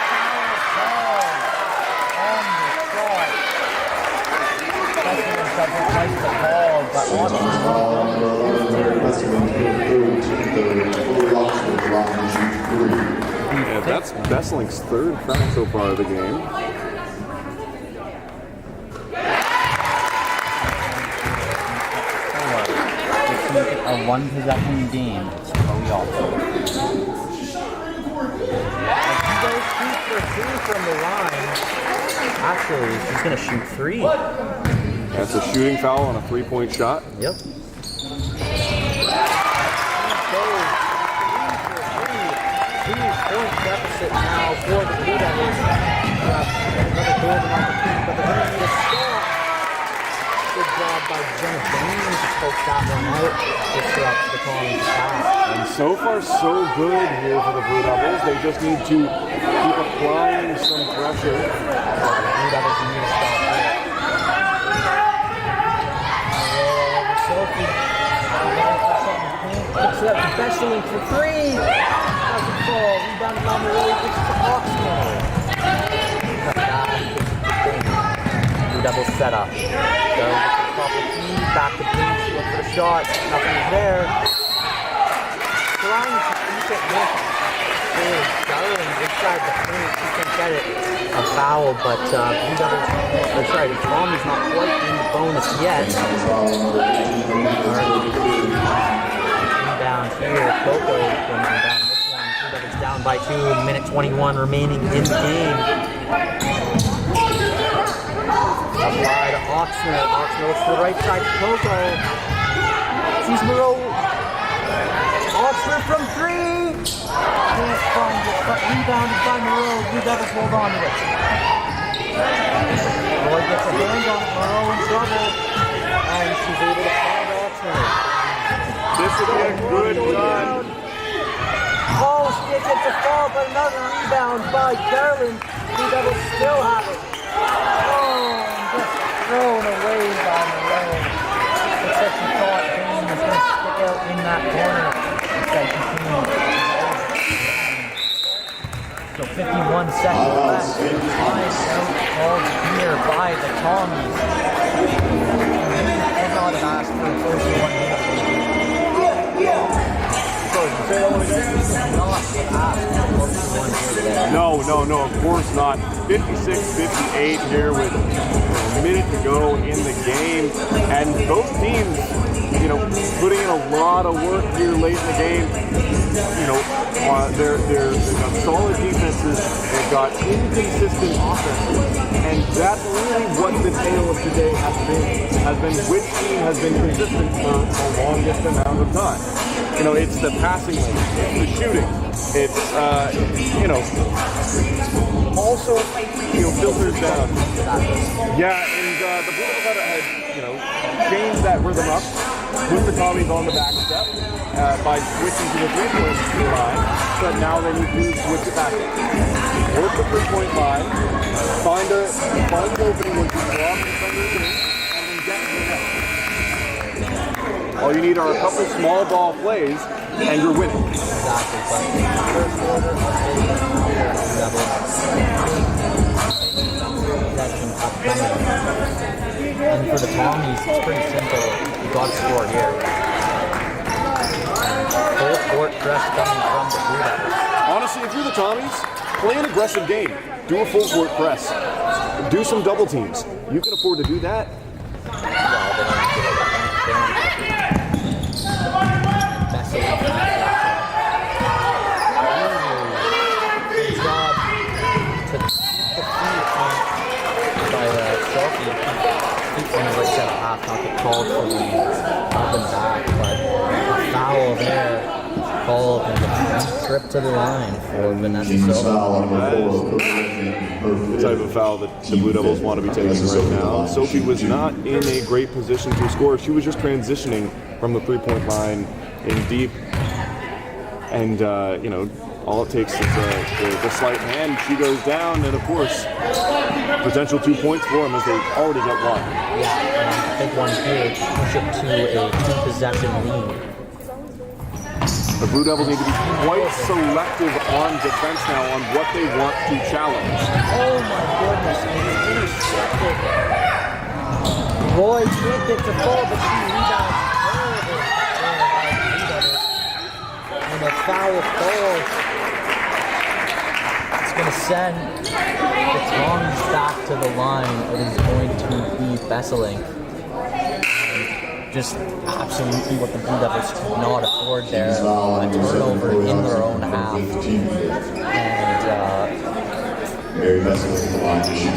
foul call on the shot. Vesseling doesn't like the ball, but Yeah, that's Vesseling's third foul so far of the game. a one possession game. That's what we all do. She goes 2 for 2 from the line. Actually, she's going to shoot 3. That's a shooting foul on a 3-point shot. Yep. Point deficit now for the Blue Devils. Another golden opportunity, but they're going to need a stop. Good job by Jenna Bain to poke that one out. Just throughout the Colonies pass. And so far, so good here for the Blue Devils. They just need to keep applying some pressure. Blue Devils need to stop here. Sophie. Picks it up to Besseling for three. Doesn't fall. Rebounded on the road. Gets to Oxnard. Blue Devils set up. So top of key, back to Blue. Look for the shot. Nothing there. Trying to keep it with Darling inside the paint. He can get it. A foul, but Blue Devils, Tommy's not quite in the bonus yet. Inbound here. Coco going down this one. Blue Devils down by 2. Minute 21 remaining in the game. Applied to Oxner. Oxner looks to the right side to Coco. Sees Moreau. Oxner from 3. Can't find it, but rebounded by Moreau. Blue Devils hold on to it. Roy gets a hand on it. Moreau in trouble. And she's able to find Oxner. This would be a good run. Oh, she gets a fall, but another rebound by Carolyn. Blue Devils still have it. Oh, just thrown away by Moreau. Looks like she thought Bain was going to stick out in that corner. Instead, continued. So 51 seconds left. Timeout called here by the Tommies. They not have asked for a 41 minute. No, of course not. 56-58 here with a minute to go in the game. And both teams, putting in a lot of work here late in the game. They've got solid defenses, they've got inconsistent offenses, and that's really what the tale of today has been which team has been consistent for the longest amount of time. It's the passing lane, it's the shooting, it's, also, filters down. Yeah, and the Blue Devils had, changed that rhythm up, put the Tommies on the back step by switching to the three-point line, but now they need to switch it back. Work the three-point line, find an opening where you drop in front of the game, and then get to the net. All you need are a couple small ball plays, and you're winning. Exactly, but first order of and for the Tommies, it's pretty simple. You got to score here. Full court press coming from the Blue Devils. Honestly, if you're the Tommies, play an aggressive game. Do a full court press. Do some double teams. You can afford to do that. Good job to keep the feet by Sophie. Feet on the right side of half, not get called for the up and back, but a foul there. Called and a trip to the line for Vanessa Silva. The type of foul that the Blue Devils want to be taking right now. Sophie was not in a great position to score. She was just transitioning from the three-point line in deep. And, all it takes is the slight hand. She goes down, and of course, potential 2 points for them as they already get one. Yeah, big one here. Push it to a two-possession lead. The Blue Devils need to be quite selective on defense now on what they want to challenge. Oh my goodness, it's intercepted. Roy did get the ball, but she rebounds terrible. And a foul ball. It's going to send the Tommies back to the line. It is going to be Besseling. Just absolutely what the Blue Devils could not afford there. A turnover in their own half. And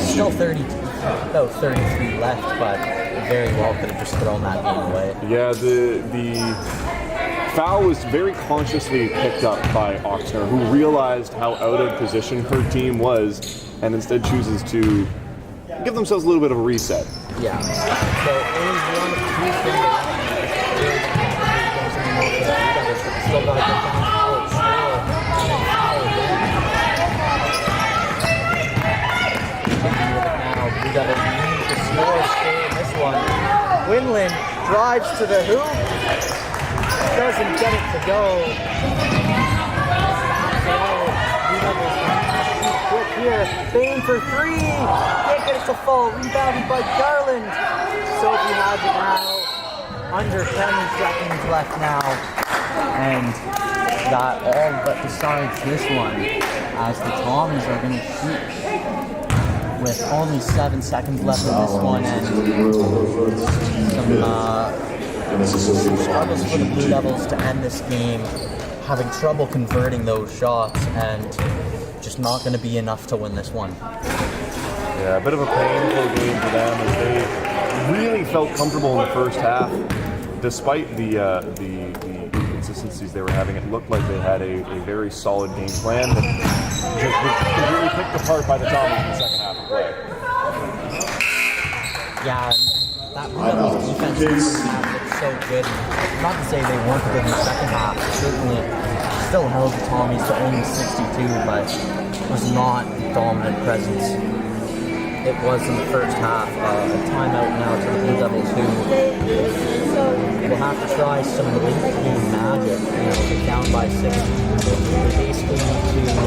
still about 33 left, but very well could have just thrown that game away. Yeah, the foul was very consciously picked up by Oxner, who realized how out of position her team was and instead chooses to give themselves a little bit of a reset. Yeah. So only one of two from the line. Still got to get down to Howard score and then foul again. Now we got to need to score in this one. Quinlan drives to the hoop. Doesn't get it to go. Quick here. Bain for three. Can't get it to fall. Rebounded by Garland. Sophie has it now. Under 10 seconds left now. And that all but decides this one, as the Tommies are going to shoot with only 7 seconds left in this one, and some struggles for the Blue Devils to end this game, having trouble converting those shots, and just not going to be enough to win this one. Yeah, a bit of a painful game for them as they really felt comfortable in the first half, despite the inconsistencies they were having. It looked like they had a very solid game plan that just was really picked apart by the Tommies in the second half of play. Yeah, that Blue Devils defense in the first half looked so good. Not to say they weren't good in the second half. Certainly still held the Tommies to only 62, but was not a dominant presence. It was in the first half. A timeout now to the Blue Devils, who will have to try some late game magic. They're down by 6. They basically need to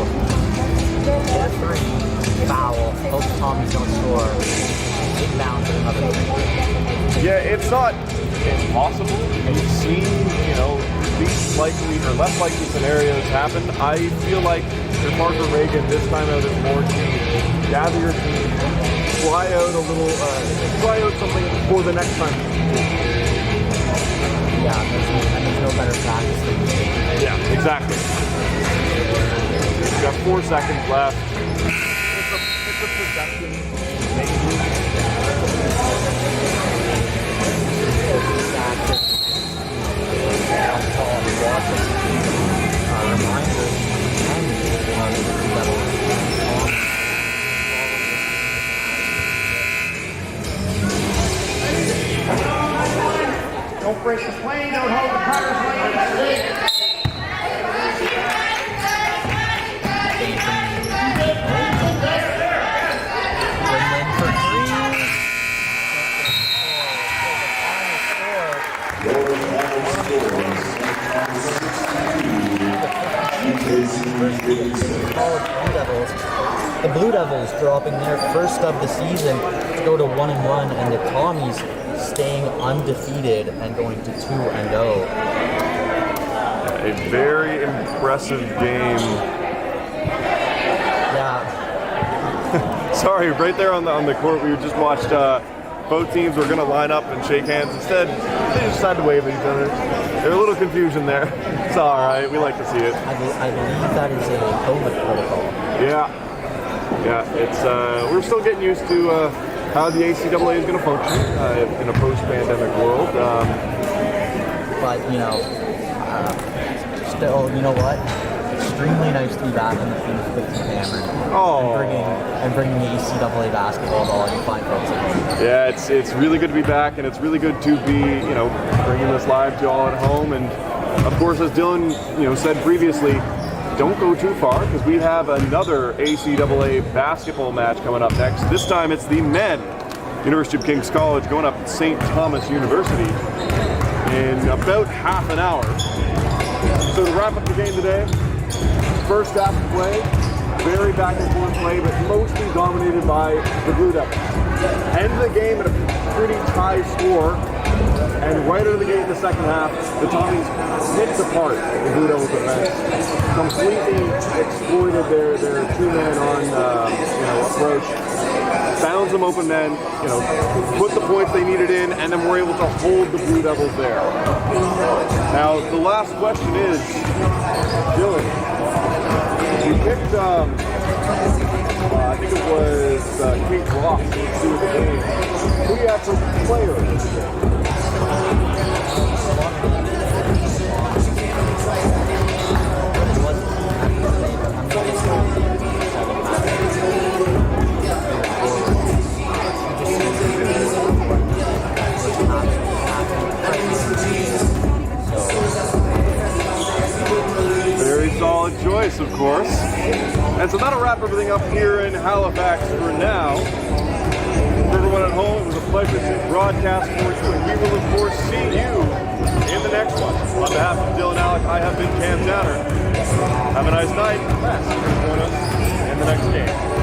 hit a 3, foul, hope the Tommies don't score, inbound for another 3. Yeah, it's not impossible. We've seen, least likely or less likely scenarios happen. I feel like for Parker Reagan, this time out is more to gather your team, try out something for the next time. Yeah, there's no better practice than this. Yeah, exactly. We've got 4 seconds left. It's a possession, maybe. Don't break the plane, don't hold the power plane. The Blue Devils dropping their first of the season to go to 1-1, and the Tommies staying undefeated and going to 2-0. A very impressive game. Yeah. Sorry, right there on the court, we just watched both teams were going to line up and shake hands. Instead, they just decided to wave at each other. There's a little confusion there. It's all right. We like to see it. I believe that is a COVID protocol. Yeah. It's we're still getting used to how the ACAA is going to function in a post-pandemic world. But still, you know what? Extremely nice to be back in the field with Cameron. Oh. And bringing the ACAA basketball to all you fine folks at home. Yeah, it's really good to be back, and it's really good to be bringing this live to all at home. And of course, as Dylan said previously, don't go too far because we have another ACAA basketball match coming up next. This time it's the men. University of King's College going up St. Thomas University in about half an hour. So to wrap up the game today, first half of play, very back and forth play, but mostly dominated by the Blue Devils. End the game at a pretty high score, and right out of the gate in the second half, the Tommies picked apart the Blue Devils defense, completely exploited their two-man on approach, found some open men, put the points they needed in, and then were able to hold the Blue Devils there. Now, the last question is, Dylan, you picked, I think it was Kate Ross to do the game. Who do you have for player in this game? ice, of course. And so that'll wrap everything up here in Halifax for now. For everyone at home, it was a pleasure to broadcast for you, and we will, of course, see you in the next one. On behalf of Dylan Alec, I have been Cam Downer. Have a nice night. Join us in the next game.